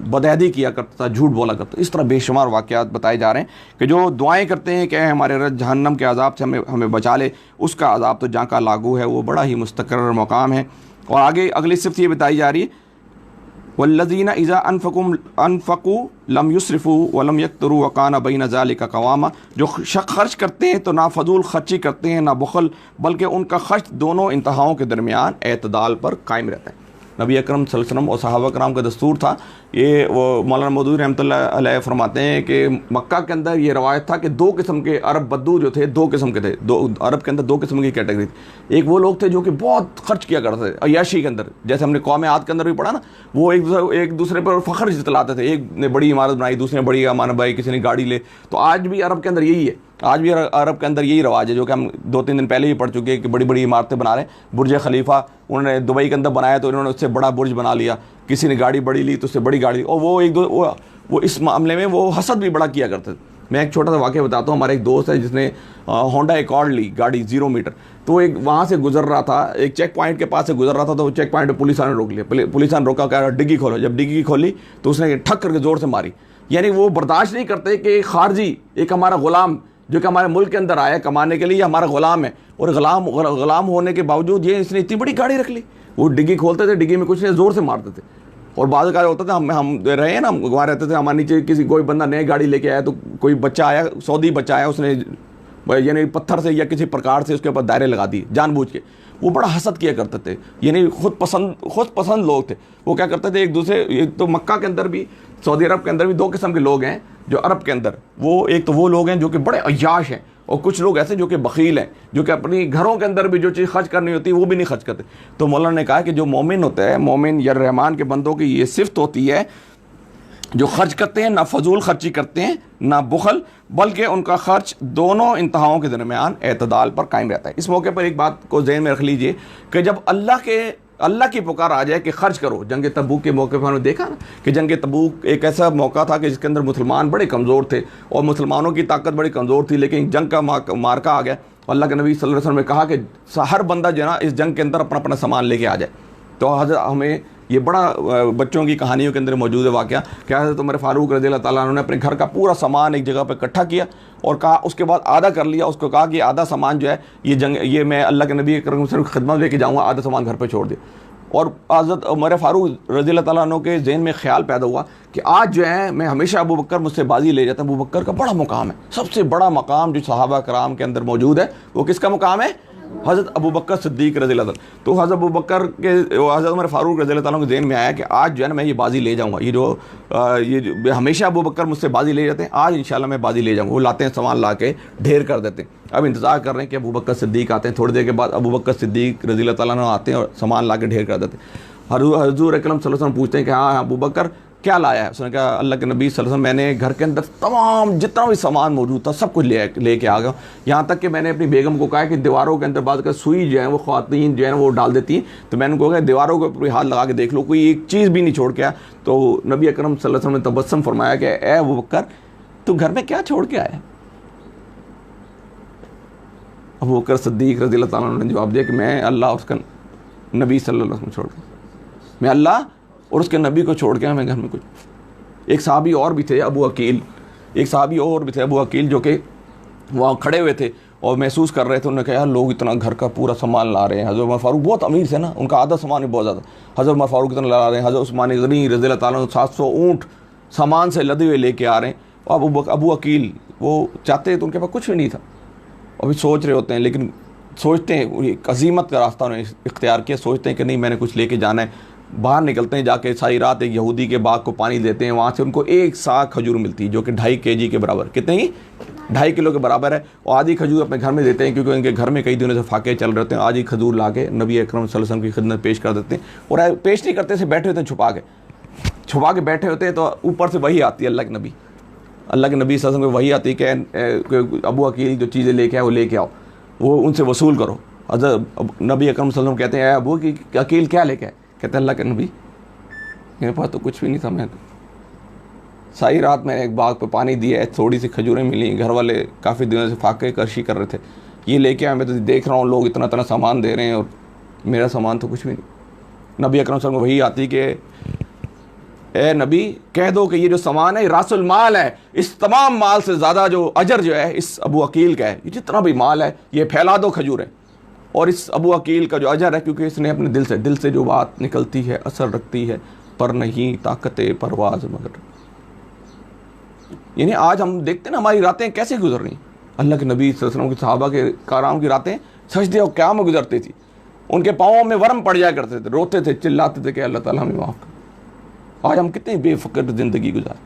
बदअहदी किया करता था, झूठ बोला करता। इस तरह बेशुमार वाक़यात बताए जा रहे हैं कि जो दुआएँ करते हैं कि हमारे रब जहन्नम के अजाब से हमें बचा ले, उसका अजाब तो जहाँ का लागू है वो बड़ा ही मुस्तक़र मकाम है। और आगे अगली सिफ़त ये बताई जा रही है वल्लज़ीना इज़ा अनफ़क़ू लम युस्रिफ़ू वलम यक़्तरू वकाना बैन ज़ालिका क़वामा, जो खर्च करते हैं तो ना फजूल खर्ची करते हैं ना बुख़ल, बल्कि उनका खर्च दोनों इंतहाओं के दरमियान एतदाल पर कायम रहता है। नबी अकरम सल्लल्लाहु अलैहि वसल्लम और सहाबा कराम का दस्तूर था। ये वो मौलाना मौदूदी रहमतुल्लाह अलैह फरमाते हैं कि मक्का के अंदर ये रवायत था कि 2 किस्म के अरब बद्दू जो थे 2 किस्म के थे। अरब के अंदर 2 किस्म की कैटेगरी थी। एक वो लोग थे जो कि बहुत खर्च किया करते थे अय्याशी के अंदर, जैसे हमने कौम आद के अंदर भी पढ़ा ना, वो एक दूसरे पर फ़ख्र जतलाते थे। एक ने बड़ी इमारत बनाई, दूसरे ने बड़ी अमान भाई, किसी ने गाड़ी ले। तो आज भी अरब के अंदर यही है, आज भी अरब के अंदर यही रवाज है जो कि हम 2-3 दिन पहले ही पढ़ चुके हैं कि बड़ी बड़ी इमारतें बना रहे हैं। बुर्ज खलीफा उन्होंने दुबई के अंदर बनाया तो उन्होंने उससे बड़ा बुर्ज बना लिया, किसी ने गाड़ी बड़ी ली तो उससे बड़ी गाड़ी ली। और वो इस मामले में वो हसद भी बड़ा किया करते थे। मैं एक छोटा सा वाक़या बताता हूँ। हमारा एक दोस्त है जिसने होंडा एकॉर्ड ली, गाड़ी 0 मीटर। तो एक वहाँ से गुजर रहा था, एक चेक पॉइंट के पास से गुजर रहा था, तो चेक पॉइंट पर पुलिस ने रोक लिया। पुलिस ने रोका, कहा डिग्गी खोलो। जब डिग्गी खोली तो उसने ठक करके ज़ोर से मारी। यानी वो बर्दाश्त नहीं करते कि खारजी एक हमारा ग़ुलाम जो कि हमारे मुल्क के अंदर आया कमाने के लिए, हमारा ग़ुलाम है, और ग़ुलाम होने के बावजूद ये इसने इतनी बड़ी गाड़ी रख ली। वो डिग्गी खोलते थे, डिग्गी में कुछ नहीं, ज़ोर से मारते थे। और बाद का होता था हम रहे हैं ना, हम वहाँ रहते थे, हमारे नीचे कोई बंदा नई गाड़ी लेके आया तो कोई बच्चा आया, सऊदी बच्चा आया, उसने यानी पत्थर से या किसी प्रकार से उसके ऊपर दायरे लगा दिए जानबूझ के। वो बड़ा हसद किया करते थे, यानी खुद पसंद लोग थे। वो क्या करते थे एक दूसरे, तो मक्का के अंदर भी, सऊदी अरब के अंदर भी 2 किस्म के लोग हैं जो अरब के अंदर, वो एक तो वो लोग हैं जो कि बड़े अय्याश हैं, और कुछ लोग ऐसे जो कि बखील हैं, जो कि अपनी घरों के अंदर भी जो चीज़ खर्च करनी होती है वो भी नहीं खर्च करते। तो मौलाना ने कहा कि जो मोमिन होता है, मोमिन या रहमान के बंदों की ये सिफ़त होती है जो खर्च करते हैं, ना फजूल खर्ची करते हैं ना बुखल, बल्कि उनका खर्च दोनों इंतहाओं के दरमियान एतदाल पर कायम रहता है। इस मौके पर एक बात को ज़हन में रख लीजिए कि जब अल्लाह की पुकार आ जाए कि खर्च करो। जंग तबूक के मौके पर हमने देखा ना कि जंग तबूक एक ऐसा मौका था कि जिसके अंदर मुसलमान बड़े कमज़ोर थे और मुसलमानों की ताकत बड़ी कमज़ोर थी, लेकिन जंग का मार्का आ गया। अल्लाह के नबी सल्लल्लाहु अलैहि वसल्लम ने कहा कि हर बंदा जो है ना इस जंग के अंदर अपना अपना सामान लेके आ जाए। तो हमें ये बड़ा बच्चों की कहानियों के अंदर मौजूद है वाक़या। क्या है, तो उमर फ़ारूक रज़ी अल्लाह ताला अन्हु ने अपने घर का पूरा सामान एक जगह पर इकट्ठा किया और कहा, उसके बाद आधा कर लिया, उसको कहा कि आधा सामान जो है ये मैं अल्लाह के नबी अकरम सल्लल्लाहु अलैहि वसल्लम की खिदमत लेके जाऊँगा, आधा सामान घर पर छोड़ दिया। और हज़रत उमर फ़ारूक रज़ी अल्लाह ताला अन्हु के ज़हन में ख्याल पैदा हुआ कि आज जो है मैं हमेशा अबू बकर मुझसे बाजी ले जाता हूँ। अबू बकर का बड़ा मुकाम है, सबसे बड़ा मकाम जो सहाबा कराम के अंदर मौजूद है वो किसका मुकाम है? हज़रत अबू बकर सिद्दीक़ रज़ी अल्लाह ताला। तो हज़रत अबू बकर के हज़रत उमर फ़ारूक रज़ी अल्लाह ताला के ज़हन में आया कि आज जो है ना मैं ये बाजी ले जाऊँगा, ये जो हमेशा अबू बकर मुझसे बाजी ले जाते हैं, आज इंशाल्लाह मैं बाजी ले जाऊँगा। वो लाते हैं सामान ला के ढेर कर देते हैं। अब इंतज़ार कर रहे हैं कि अबू बकर सिद्दीक़ आते हैं। थोड़ी देर के बाद अबू बकर सिद्दीक़ रज़ी अल्लाह ताला अन्हु आते हैं और सामान ला के ढेर कर देते हैं। हज़ूर अकरम सल्लल्लाहु अलैहि वसल्लम पूछते हैं कि हाँ अबू बकर क्या लाया है? उसने कहा अल्लाह के नबी सल्लल्लाहु अलैहि वसल्लम मैंने घर के अंदर तमाम जितना भी सामान मौजूद था सब कुछ लेके आ गया। यहाँ तक कि मैंने अपनी बेगम को कहा कि दीवारों के अंदर बात कर सुई जो है वो ख़वातीन जो है वो डाल देती हैं, तो मैंने उनको कहा दीवारों के ऊपर हाथ लगा के देख लो, कोई एक चीज़ भी नहीं छोड़ के आया। तो नबी अकरम सल्लल्लाहु अलैहि वसल्लम ने तबस्सुम फरमाया कि ए अबू बकर तू घर में क्या छोड़ के आया? अबू बकर सिद्दीक़ रज़ी अल्लाह ताला ने जवाब दिया कि मैं अल्लाह उसका नबी सल्लल्लाहु अलैहि वसल्लम छोड़ के, मैं अल्लाह और उसके नबी को छोड़ के मैं घर में कुछ। एक साहबी और भी थे अबू अकील, अबू अकील जो कि वहाँ खड़े हुए थे और महसूस कर रहे थे। उन्होंने कहा यार लोग इतना घर का पूरा सामान ला रहे हैं। हज़रत उमर फ़ारूक बहुत अमीर थे ना, उनका आधा सामान भी बहुत ज़्यादा। हज़रत उमर फ़ारूक इतना ला रहे हैं, हज़रत उस्मान गनी रज़ी अल्लाह ताला 700 ऊँट सामान से लदे हुए लेके आ रहे हैं। और अबू अकील वो चाहते तो उनके पास कुछ भी नहीं था, अभी सोच रहे होते हैं, लेकिन सोचते हैं अज़ीमत का रास्ता उन्होंने इख्तियार किया। सोचते हैं कि नहीं मैंने कुछ लेके जाना है। बाहर निकलते हैं, जाके सारी रात एक यहूदी के बाग को पानी देते हैं। वहाँ से उनको एक साग खजूर मिलती है जो कि 2.5 kg के बराबर, कितने ही 2.5 किलो के बराबर है। और आधी खजूर अपने घर में देते हैं क्योंकि उनके घर में कई दिनों से फाके चल रहे होते हैं। आधी खजूर ला के नबी अकरम सल्लल्लाहु अलैहि वसल्लम की खिदमत पेश कर देते हैं। और पेश नहीं करते से बैठे होते हैं छुपा के बैठे होते हैं। तो ऊपर से वही आती है अल्लाह के नबी सल्लल्लाहु अलैहि वसल्लम को वही आती है कि अबू अकील जो चीज़ें लेके आए वो लेके आओ, वो उनसे वसूल करो। हज़रत नबी अकरम सल्लल्लाहु अलैहि वसल्लम कहते हैं अबू कि अकील क्या लेके आए? कहते हैं अल्लाह के नबी मेरे पास तो कुछ भी नहीं था, मैं सारी रात मैंने एक बाग पे पानी दिया है, थोड़ी सी खजूरें मिली, घर वाले काफ़ी दिनों से फाके करशी कर रहे थे, ये लेके आए। मैं तो देख रहा हूँ लोग इतना सामान दे रहे हैं और मेरा सामान तो कुछ भी नहीं। नबी अकरम सल्लल्लाहु अलैहि वसल्लम को वही आती कि ए नबी कह दो कि ये जो सामान है रासुल माल है, इस तमाम माल से ज़्यादा जो अजर जो है इस अबू अकील का है। ये जितना भी माल है ये फैला दो खजूरें, और इस अबू अकील का जो अजर है क्योंकि इसने अपने दिल से जो बात निकलती है असर रखती है, पर नहीं ताकत परवाज़ मगर। यानी आज हम देखते हैं ना हमारी रातें कैसे गुजर रही। अल्लाह के नबी सल्लल्लाहु अलैहि वसल्लम की सहाबा के कराम की रातें सजदे और क़याम में गुजरती थी। उनके पाँवों में वरम पड़ जाया करते थे, रोते थे, चिल्लाते थे कि अल्लाह ताला हमें माफ़ कर। आज हम कितनी बेफ़िक्र ज़िंदगी गुजार,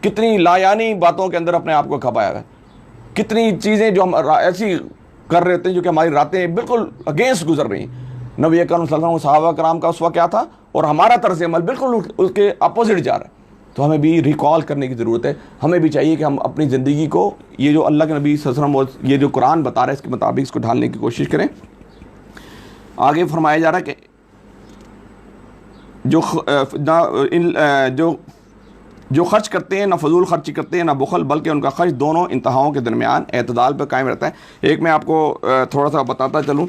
कितनी लायानी बातों के अंदर अपने आप को खपाया है, कितनी चीज़ें जो हम ऐसी कर रहे थे जो कि हमारी रातें बिल्कुल अगेंस्ट गुजर रही हैं। नबी अकरम सल्लल्लाहु अलैहि वसल्लम सहाबा कराम का उसवा क्या था और हमारा तर्ज़ अमल बिल्कुल उसके अपोजिट जा रहा है। तो हमें भी रिकॉल करने की ज़रूरत है। हमें भी चाहिए कि हम अपनी ज़िंदगी को ये जो अल्लाह के नबी सल्लल्लाहु अलैहि वसल्लम और ये जो कुरान बता रहा है इसके मुताबिक इसको ढालने की कोशिश करें। आगे फरमाया जा रहा है कि जो खर्च करते हैं ना फजूल खर्ची करते हैं ना बुखल, बल्कि उनका खर्च दोनों इंतहाओं के दरमियान एतदाल पर कायम रहता है। एक मैं आपको थोड़ा सा बताता चलूँ।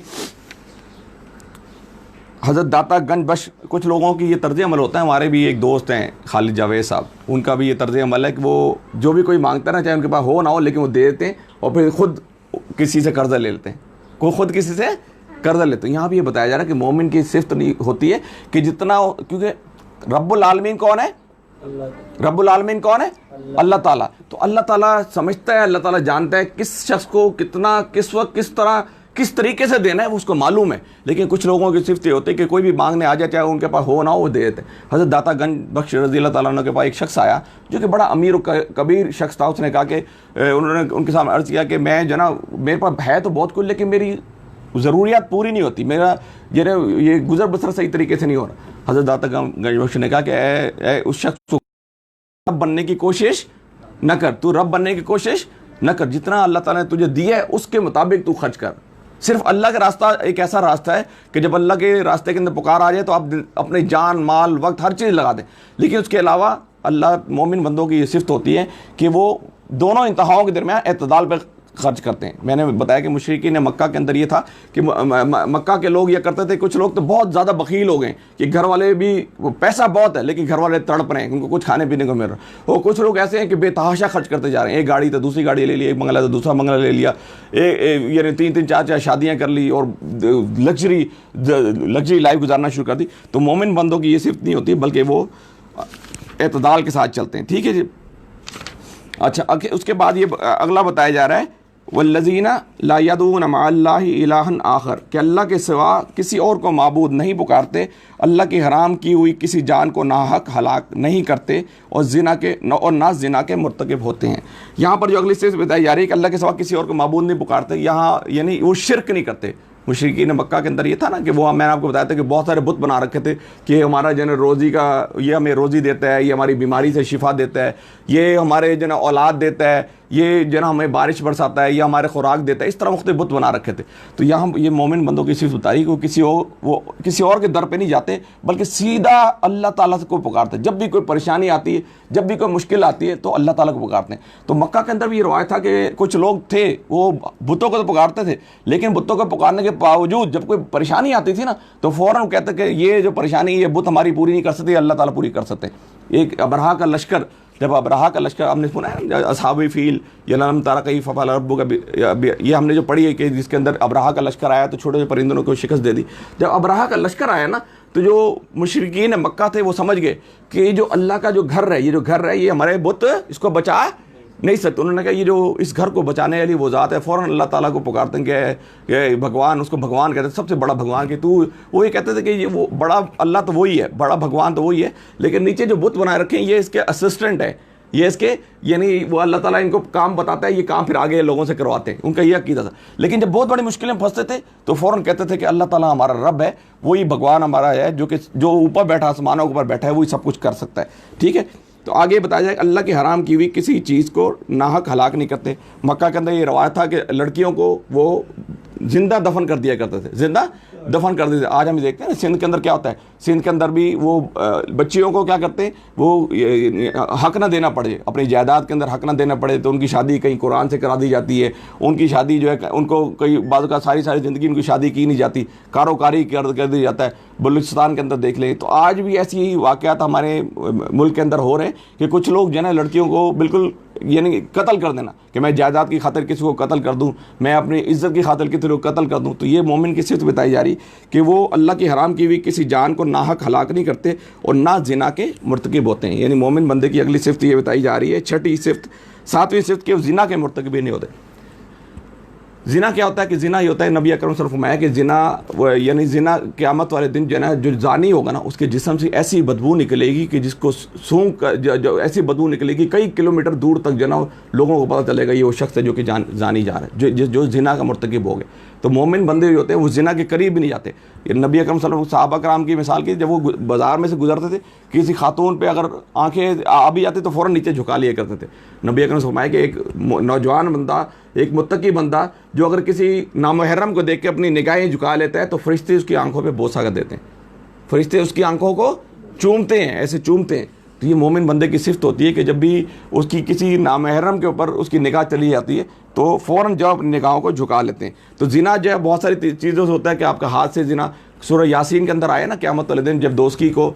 हज़रत दाता गंज बख्श, कुछ लोगों की ये तर्ज़ अमल होता है। हमारे भी एक दोस्त हैं खालिद जावेद साहब, उनका भी ये तर्ज़ अमल है कि वो जो भी कोई मांगता है ना, चाहे उनके पास हो ना हो, लेकिन वो दे देते हैं और फिर ख़ुद किसी से कर्ज़ा ले लेते हैं, खुद किसी से कर्ज़ा लेते हैं। यहाँ भी ये बताया जा रहा है कि मोमिन की सिफ़त नहीं होती है कि जितना, क्योंकि रब्बुल आलमीन कौन है? रब्बुल आलमीन कौन है? अल्लाह ताला। तो अल्लाह ताला समझता है, अल्लाह ताला जानता है किस शख्स को कितना, किस वक्त, किस तरह, किस तरीके से देना है वो उसको मालूम है। लेकिन कुछ लोगों की सिफ़त ये होती है कि कोई भी मांगने आ जाए, चाहे उनके पास हो ना हो, वो दे देते हैं। हज़रत दाता गंज बख्श रज़ी अल्लाह ताला अन्हु के पास एक शख्स आया जो कि बड़ा अमीर कबीर शख्स था। उसने कहा कि उन्होंने उनके सामने अर्ज़ किया कि मैं जो ना, मेरे पास है तो बहुत कुछ, लेकिन मेरी ज़रूरियात पूरी नहीं होती, मेरा ये गुजर बसर सही तरीके से नहीं हो रहा। हज़रत दाता गंज बख्श ने कहा कि उस शख्स को रब बनने की कोशिश न कर, तू रब बनने की कोशिश न कर, जितना अल्लाह ताला ने तुझे दिया है उसके मुताबिक तू खर्च कर। सिर्फ अल्लाह का रास्ता एक ऐसा रास्ता है कि जब अल्लाह के रास्ते के अंदर पुकार आ जाए तो आप अपने जान, माल, वक्त, हर चीज़ लगा दें। लेकिन उसके अलावा अल्लाह मोमिन बंदों की ये सिफ़त होती है कि वो दोनों इंतहाओं के दरमियान एतदाल पर खर्च करते हैं। मैंने बताया कि मुशरिकीन मक्का के अंदर ये था कि मक्का के लोग ये करते थे, कुछ लोग तो बहुत ज़्यादा बखील हो गए कि घर वाले भी, पैसा बहुत है लेकिन घर वाले तड़प रहे हैं, उनको कुछ खाने पीने को मिल रहा है। और कुछ लोग ऐसे हैं कि बेतहाशा खर्च करते जा रहे हैं, एक गाड़ी तो दूसरी गाड़ी ले ली, एक बंगला तो दूसरा बंगला ले लिया, यानी 3-3 4-4 शादियाँ कर ली और लग्जरी लाइफ गुजारना शुरू कर दी। तो मोमिन बंदों की ये सिर्फ नहीं होती बल्कि वो एतदाल के साथ चलते हैं। ठीक है जी। अच्छा, उसके बाद ये अगला बताया जा रहा है, वल्लज़ीना ला यदऊन मअल्लाहि इलाहन आखर, कि अल्लाह के सिवा किसी और को माबूद नहीं पुकारते, अल्लाह की हराम की हुई किसी जान को नाहक हलाक नहीं करते और ना जिना के मुर्तकिब होते हैं। यहाँ पर जो अगली चीज़ बताई जा रही है कि अल्लाह के सिवा किसी और को माबूद नहीं पुकारते, यहाँ यानी वो शिरक नहीं करते। मुशरिकीन मक्का के अंदर ये था ना कि वो, मैंने आपको बताया था कि बहुत सारे बुत बना रखे थे कि हमारा जो है रोज़ी का, ये हमें रोज़ी देता है, ये हमारी बीमारी से शिफा देता है, ये हमारे जो है औलाद देता है, ये जो है हमें बारिश बरसाता है, ये हमारे खुराक देता है। इस तरह मुख्तलिफ बुत बना रखे थे। तो यहाँ ये मोमिन बंदों की सिर्फ बताई कि वो किसी और के दर पे नहीं जाते बल्कि सीधा अल्लाह ताला को पुकारते। जब भी कोई परेशानी आती है, जब भी कोई मुश्किल आती है तो अल्लाह ताला को पुकारते हैं। तो मक्का के अंदर भी ये रवायत था कि कुछ लोग थे वो बुतों को तो पुकारते थे, लेकिन बुतों को पुकारने के बावजूद जब कोई परेशानी आती थी ना तो फ़ौरन कहते कि ये जो परेशानी ये बुत हमारी पूरी नहीं कर सकते, अल्लाह ताला पूरी कर सकते हैं। एक अबरहा का लश्कर, जब अबरहा का लश्कर हमने सुना है असहाबी फील या लम तारा कई फफल रब्बु का, ये हमने जो पढ़ी है कि जिसके अंदर अबरहा का लश्कर आया तो छोटे छोटे परिंदों को शिकस्त दे दी। जब अबरहा का लश्कर आया ना तो जो मुशरिकीन मक्का थे वो समझ गए कि जो अल्लाह का जो घर है, ये जो घर है ये हमारे बुत इसको बचा नहीं सकते। उन्होंने कहा ये जो इस घर को बचाने वाली वो ज़ात है। फ़ौरन अल्लाह ताला को पुकारते हैं कि भगवान, उसको भगवान कहते हैं, सबसे बड़ा भगवान, कि तू, वो ये कहते थे कि ये वो बड़ा अल्लाह तो वही है, बड़ा भगवान तो वही है, लेकिन नीचे जो बुत बनाए रखे हैं ये इसके असिस्टेंट है, ये इसके, यानी वो अल्लाह ताला इनको काम बताता है, ये काम फिर आगे लोगों से करवाते हैं। उनका ये अकीदा था। लेकिन जब बहुत बड़ी मुश्किलें फंसते थे तो फ़ौरन कहते थे कि अल्लाह ताला हमारा रब है, वही भगवान हमारा है, जो ऊपर बैठा, आसमानों के ऊपर बैठा है, वही सब कुछ कर सकता है। ठीक है। तो आगे बताया जाए अल्लाह की हराम की हुई किसी चीज़ को नाहक हलाक नहीं करते। मक्का के अंदर ये रवायत था कि लड़कियों को वो जिंदा दफन कर दिया करते थे, जिंदा दफन कर देते। आज हम देखते हैं सिंध के अंदर क्या होता है, सिंध के अंदर भी वो बच्चियों को क्या करते हैं, वो हक ना देना पड़े, अपनी जायदाद के अंदर हक ना देना पड़े तो उनकी शादी कहीं कुरान से करा दी जाती है। उनकी शादी जो है उनको कई बाद का सारी ज़िंदगी उनकी शादी की नहीं जाती, कारोकारी कर दी जाता है। बलूचिस्तान के अंदर देख लें तो आज भी ऐसी ही वाक़यात हमारे मुल्क के अंदर हो रहे हैं कि कुछ लोग जो है लड़कियों को बिल्कुल यानी कत्ल कर देना, कि मैं जायदाद की खातिर किसी को कत्ल कर दूं, मैं अपनी इज़्ज़त की खातिर किसी को कत्ल कर दूं। तो ये मोमिन की सिफ़त बताई जा रही कि वो अल्लाह की हराम की हुई किसी जान को नाहक हलाक नहीं करते और ना जिना के मुर्तकिब होते हैं। यानी मोमिन बंदे की अगली सिफ़त ये बताई जा रही है, छठी सिफ़त, सातवीं सिफ़त कि वो जिना के मुर्तकिब नहीं होते। जिना क्या होता है कि जिना ये होता है, नबी अकरम सल्लल्लाहु अलैहि वसल्लम फरमाया कि जिना यानी जिना क़यामत वाले दिन जो है ना, जो जानी होगा ना उसके जिस्म से ऐसी बदबू निकलेगी कि जिसको सूंघ कर जो ऐसी बदबू निकलेगी कई किलोमीटर दूर तक जो ना लोगों को पता चलेगा ये वो शख्स है जो कि जानी जा रहा है, जो जिना का मुर्तकिब हो गए। तो मोमिन बंदे जो होते हैं वो जिना के करीब भी नहीं जाते। ये नबी अकरम सल्लल्लाहु अलैहि वसल्लम सहाबा कराम की मिसाल की, जब वो बाज़ार में से गुजरते थे किसी खातून पे अगर आंखें आ भी जाती तो फ़ौरन नीचे झुका लिया करते थे। नबी अकरम फरमाया कि एक नौजवान बंदा, एक मुत्तकी बंदा जो अगर किसी नामुहर्रम को देख के अपनी निगाहें झुका लेता है तो फरिश्ते उसकी आंखों पे बोसा कर देते हैं, फरिश्ते उसकी आंखों को चूमते हैं, ऐसे चूमते हैं। तो ये मोमिन बंदे की सिफ़त होती है कि जब भी उसकी किसी नामुहर्रम के ऊपर उसकी निगाह चली जाती है तो फ़ौरन जब अपनी निगाहों को झुका लेते हैं। तो जिना जो है बहुत सारी चीज़ों से होता है कि आपका हाथ से जिना, सूरह यासीन के अंदर आया ना, क़यामत वाले दिन जब दोस्ती को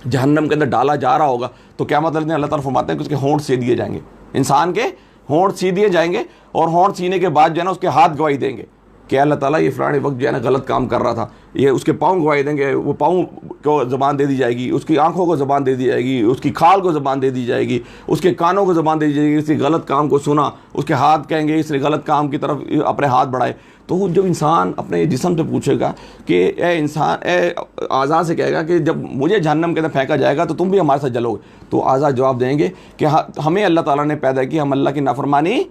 जहन्नम के अंदर डाला जा रहा होगा तो क़यामत वाले दिन अल्लाह ताला फरमाते हैं कि उसके होंठ सी दिए जाएंगे, इंसान के होंठ सी दिए जाएंगे और होंठ सीने के बाद जो है ना उसके हाथ गवाही देंगे कि अल्लाह ताला ये फ़लाने वक्त जो है ना गलत काम कर रहा था। ये उसके पाँव गवाही देंगे, वो पाँव को ज़बान दे दी जाएगी, उसकी आंखों को ज़बान दे दी जाएगी, उसकी खाल को ज़बान दे दी जाएगी, उसके कानों को ज़बान दे दी जाएगी, इसने गलत काम को सुना, उसके हाथ कहेंगे इसने गलत काम की तरफ अपने हाथ बढ़ाए। तो जब इंसान अपने जिस्म से पूछेगा कि ए इंसान, ए आज़ा से कहेगा कि जब मुझे जहन्नम के अंदर फेंका जाएगा तो तुम भी हमारे साथ जलोगे, तो आज़ा जवाब देंगे कि हमें अल्लाह ताला ने पैदा किया, हम अल्लाह की नाफरमानी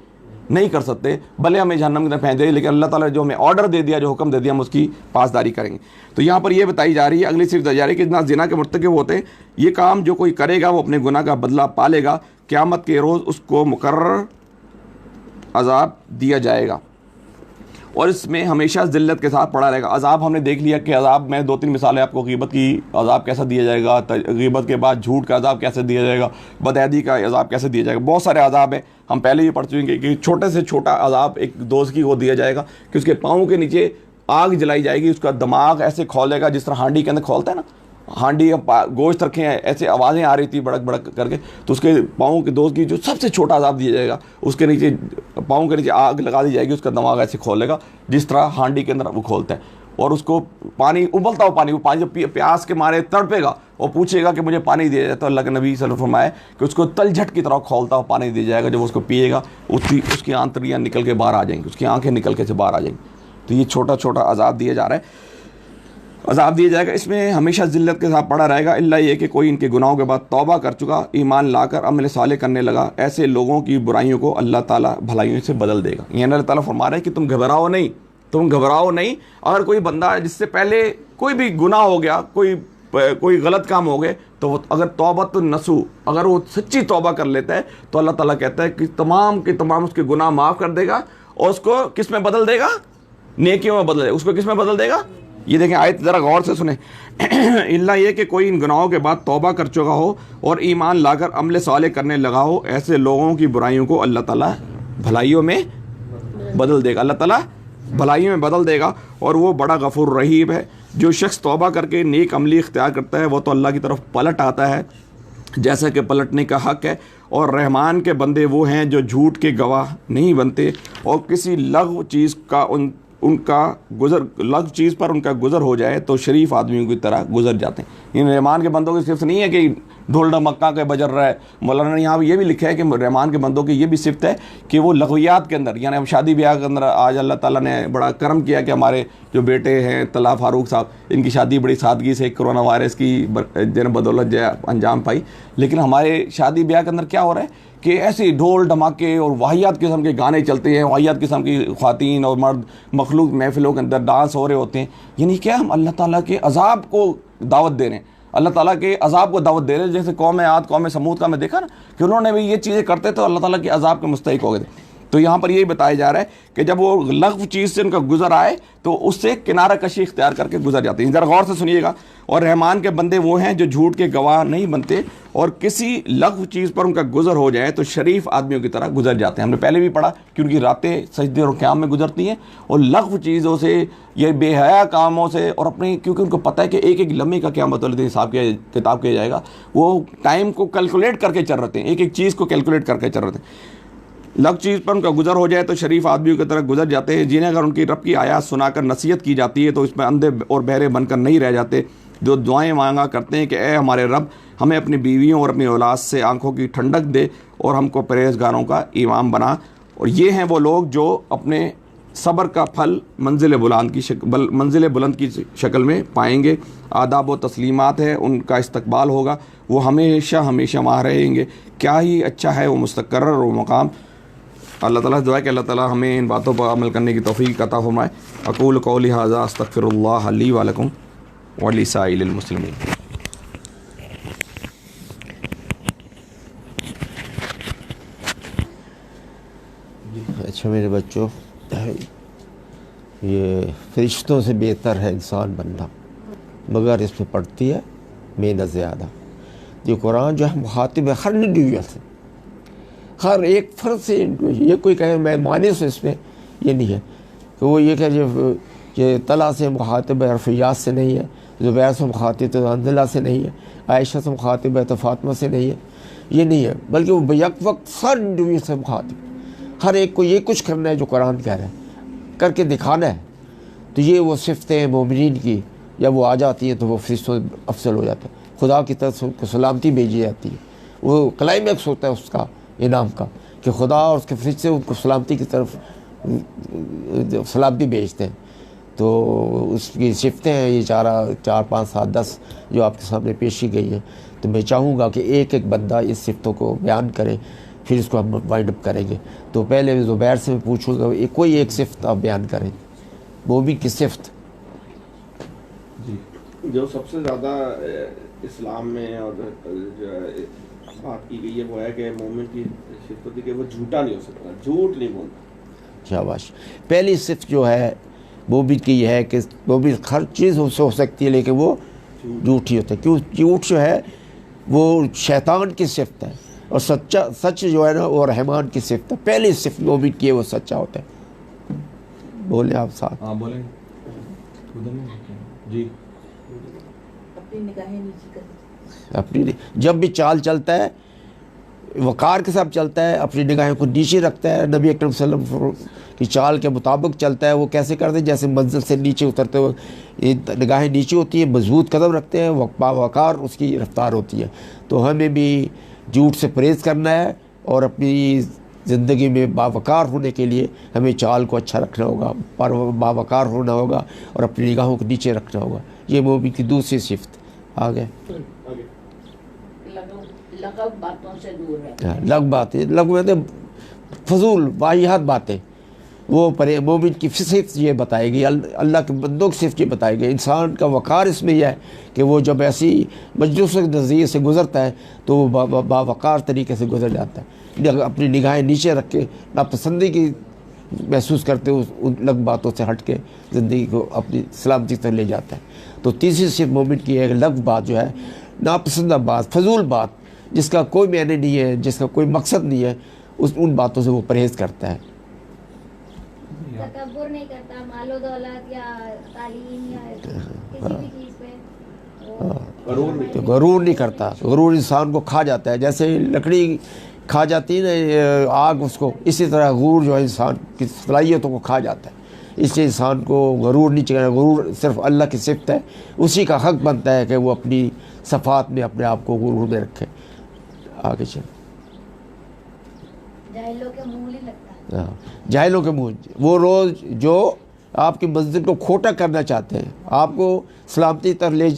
नहीं कर सकते, भले हमें जहन्नम के अंदर फेंक दे, लेकिन अल्लाह ताला जो हमें ऑर्डर दे दिया, जो हुक्म दे दिया, हम उसकी पासदारी करेंगे। तो यहाँ पर ये बताई जा रही है, अगली सिर्फ बताई जा रही है कि ना जिना के मुर्तकिब होते हैं, ये काम जो कोई करेगा वो अपने गुनाह का बदला पालेगा, क़यामत के रोज़ उसको मुकर्रर अज़ाब दिया जाएगा और इसमें हमेशा ज़िल्लत के साथ पड़ा रहेगा। अज़ाब हमने देख लिया कि अज़ाब में 2-3 मिसालें आपको, ग़ीबत की अज़ाब कैसा दिया जाएगा, ग़ीबत के बाद झूठ का अज़ाब कैसे दिया जाएगा, बदअहदी का अज़ाब कैसे दिया जाएगा। बहुत सारे अज़ाब हैं, हम पहले ही पढ़ चुके हैं कि छोटे से छोटा अज़ाब एक दोस्त को दिया जाएगा कि उसके पाँव के नीचे आग जलाई जाएगी, उसका दिमाग ऐसे खोलेगा जिस तरह हांडी के अंदर खोलता है ना, हांडी गोश्त रखे हैं, ऐसे आवाज़ें आ रही थी बड़क बड़क करके, तो उसके पाँव के दोस्त की जो सबसे छोटा अज़ाब दिया जाएगा, उसके नीचे पाँव के नीचे आग लगा दी जाएगी, उसका दिमाग ऐसे खोलेगा जिस तरह हांडी के अंदर वो खोलता है। और उसको पानी, उबलता हुआ पानी, वो पानी जब प्यास के मारे तड़पेगा और पूछेगा कि मुझे पानी दिया जाए, तो अल्लाह के नबी सल्लल्लाहु अलैहि वसल्लम फरमाए कि उसको तलझट की तरह खोलता हुआ पानी दिया जाएगा। जब उसको पिएगा उसकी आंतड़ियाँ निकल के बाहर आ जाएंगी, उसकी आँखें निकल के से बाहर आ जाएंगी। तो ये छोटा छोटा अज़ाब दिया जा रहा है, अज़ाब दिया जाएगा। इसमें हमेशा ज़िल्लत के साथ पड़ा रहेगा, इल्ला ये कि कोई इनके गुनाहों के बाद तौबा कर चुका, ईमान लाकर अमल साले करने लगा, ऐसे लोगों की बुराइयों को अल्लाह ताला भलाइयों से बदल देगा। यानी अल्लाह ताला फरमा रहा है कि तुम घबराओ नहीं, तुम घबराओ नहीं। अगर कोई बंदा जिससे पहले कोई भी गुनाह हो गया, कोई गलत काम हो गए, तो वो अगर तौबत नसू, अगर वो सच्ची तौबा कर लेता है, तो अल्लाह ताला कहता है कि तमाम के तमाम उसके गुनाह माफ़ कर देगा और उसको किस में बदल देगा, नेकियों में बदल देगा। उसको किस में बदल देगा, ये देखें आयत ज़रा गौर से सुने। इल्ला ये कि कोई इन गुनाहों के बाद तौबा कर चुका हो और ईमान लाकर अमल साले करने लगा हो, ऐसे लोगों की बुराइयों को अल्लाह ताला भलाइयों में बदल देगा। अल्लाह ताला भलाइयों में बदल देगा और वो बड़ा गफूर रहीम है। जो शख्स तौबा करके नेक अमली इख्तियार करता है वो तो अल्लाह की तरफ पलट आता है जैसा कि पलटने का हक़ है। और रहमान के बंदे वो हैं जो झूठ के गवाह नहीं बनते और किसी लग़्व चीज़ का उनका चीज़ पर उनका गुज़र हो जाए तो शरीफ आदमियों की तरह गुज़र जाते हैं। इन रहमान के बंदों की सिर्फ नहीं है कि ढोल ढमक्का के बजर रहा है। मौलाना ने यहाँ ये भी लिखा है कि रहमान के बंदों की ये भी सिफ्त है कि वो लग़वियात के अंदर, यानी हम शादी ब्याह के अंदर, आज अल्लाह ताला ने बड़ा करम किया कि हमारे जो बेटे हैं तला फारूक साहब, इनकी शादी बड़ी सादगी से कोरोना वायरस की बदौलत जो अंजाम पाई। लेकिन हमारे शादी ब्याह के अंदर क्या हो रहा है कि ऐसे ढोल धमाके और वाहियात किस्म के गाने चलते हैं, वाहियात किस्म की ख़वातीन और मर्द मखलूक महफिलों के अंदर डांस हो रहे होते हैं। यानी क्या, हम अल्लाह ताला के अज़ाब को दावत दे रहे हैं, अल्लाह ताला के अज़ाब को दावत दे रहे हैं। जैसे कौम आद कौम समूद का मैं देखा ना कि उन्होंने भी ये चीज़ें करते तो अल्लाह ताला के अज़ाब के मुस्तहिक हो गए थे। तो यहाँ पर यही बताया जा रहा है कि जब वो लग़्व चीज़ से उनका गुज़र आए तो उससे किनारा कशी इख्तियार करके गुजर जाते हैं। ज़रा गौर से सुनिएगा। और रहमान के बंदे वो हैं जो झूठ के गवाह नहीं बनते और किसी लग़्व चीज़ पर उनका गुज़र हो जाए तो शरीफ आदमियों की तरह गुजर जाते हैं। हमने पहले भी पढ़ा कि उनकी रातें सजदे और क़याम में गुजरती हैं और लग़्व चीज़ों से, ये बेहया कामों से, और अपने, क्योंकि उनको पता है कि एक एक लम्हे का क़यामत वाले दिन हिसाब किताब किया जाएगा, वो टाइम को कैलकुलेट करके चल रहे हैं, एक एक चीज़ को कैलकुलेट करके चल रहे हैं। लग चीज़ पर उनका गुजर हो जाए तो शरीफ आदमियों की तरह गुजर जाते हैं, जिन्हें अगर उनकी रब की आयात सुनाकर नसीहत की जाती है तो इसमें अंधे और बहरे बनकर नहीं रह जाते, जो दुआएं मांगा करते हैं कि ए हमारे रब, हमें अपनी बीवियों और अपनी औलाद से आंखों की ठंडक दे और हमको परहेज़गारों का इमाम बना। और ये हैं वो लोग जो अपने सब्र का फल मंजिल बुलंद की शक्ल में पाएंगे। आदाब व तस्लीमात है, उनका इस्तकबाल होगा, वो हमेशा हमेशा वहाँ रहेंगे। क्या ही अच्छा है वो मुस्तक़र्रर और मुकाम। अल्लाह ताला से दुआ है कि अल्लाह ताला हमें इन बातों पर अमल करने की तौफ़ीक़ अता फ़रमाए। अक़ूलु क़ौली हाज़ा अस्तग़फ़िरुल्लाह ली व लकुम व लिसाइरिल मुस्लिमीन। अच्छा मेरे बच्चों, ये फ़रिश्तों से बेहतर है इंसान बनना, मगर इसमें पड़ती है मेहनत ज़्यादा। ये कुरान जो है मुखातिब है हर इंडिविजुअल से, हर एक फ़र्द से। ये कोई कहे मैं मानिस इसमें, ये नहीं है कि वो ये कहे ये तला से मुखातिब है, रफ़ियात से नहीं है, ज़ुबैर से मुखातिब तो अंजला से नहीं है, आयशा से मुखातिब है तो फ़ातिमा से नहीं है, ये नहीं है। बल्कि वो बेक वक्त हर इंडिविजुअल से मुखातिब, हर एक को ये कुछ करना है जो कुरान कह रहा है, करके दिखाना है। तो ये वो सिफ़तें मोमिनीन की जब वो आ जाती हैं तो वो फ़रिश्तों अफसल हो जाते हैं, खुदा की तरफ से उनको सलामती भेजी जाती है। वो क्लाइमैक्स होता है उसका इनाम का कि खुदा और उसके फ़रिश्ते उनको सलामती की तरफ सलामती भेजते हैं। तो उसकी सिफ़तें हैं ये 4, 5, 7, 10 जो आपके सामने पेश की गई हैं। तो मैं चाहूँगा कि एक एक बंदा इस सिफ़तों को बयान करे, फिर इसको हम वाइंड अप करेंगे। तो पहले ज़ुबैर से मैं पूछूँगा कोई एक सिफ़त आप बयान करें, मोमिन की सिफ़त जी। जो सबसे ज़्यादा इस्लाम में और जो बात की गई है वो है कि मोमिन की सिफ़त कि वो झूठा नहीं हो सकता, झूठ नहीं बोलता। शाबाश। पहली सिफ़त जो है मोमिन की यह है कि मोमिन हर चीज़ उससे हो सकती है लेकिन वो झूठी होता है। क्यों? झूठ जो है वो शैतान की सिफ़त है और सच जो है ना वो रहमान की सिफ़त है। पहली सिफ़त मोमिन की है वो सच्चा होता है। बोले आप साथ। हाँ बोलेंगे जी। अपनी निगाहें नीची कर, अपनी जब भी चाल चलता है वक़ार के साथ चलता है, अपनी निगाहें को नीचे रखता है। नबी अकरम सल्लल्लाहु अलैहि वसल्लम की चाल के मुताबिक चलता है। वो कैसे करते हैं? जैसे मंजिल से नीचे उतरते हुए निगाहें नीचे होती है, मजबूत कदम रखते हैं, वक़ार उसकी रफ्तार होती है। तो हमें भी झूठ से परहेज़ करना है और अपनी ज़िंदगी में बावक़ार होने के लिए हमें चाल को अच्छा रखना होगा, पर बावक़ार होना होगा और अपनी निगाहों को नीचे रखना होगा। ये मोमिन की दूसरी सिफ़त। आगे लगभ बातों से दूर है। लग बातें, लग बातें फजूल वाहियात बातें, वो परे मोमिन की सिफ़त ये बताई गई। अल्लाह के बंदों की सिफ़त ये बताई गई। इंसान का वक़ार इसमें यह है कि वो जब ऐसी मजलिस के नज़रिए से गुज़रता है तो वो बावक़ार तरीके से गुज़र जाता है। अपनी निगाहें नीचे रख के नापसंदी की महसूस करते हुए उन लग बातों से हट के ज़िंदगी को अपनी सलामती तक ले जाता है। तो तीसरी सिफ़त मोमिन की एक लग बात जो है, नापसंदा बात, फजूल बात, जिसका कोई मायने नहीं है, जिसका कोई मकसद नहीं है, उन बातों से वो परहेज़ करता है। तकब्बुर नहीं करता, मालो दौलत या तालीम या किसी भी चीज़ पे तो गरूर नहीं करता। गरूर इंसान को खा जाता है, जैसे लकड़ी खा जाती है ना आग उसको, इसी तरह गरूर जो है इंसान की सलाहियतों को खा जाता है। इसलिए इंसान को गरूर नहीं चाहिए। गरूर सिर्फ अल्लाह की सिफ़त है, उसी का हक़ बनता है कि वो अपनी सफ़ात में अपने आप को गरूर में रखे। आगे चल। जाहिलों के मुंह नहीं लगता। हाँ, जाहिलों के मुँह, वो रोज़ जो आपकी मंजिल को खोटा करना चाहते हैं, आपको सलामती तक ले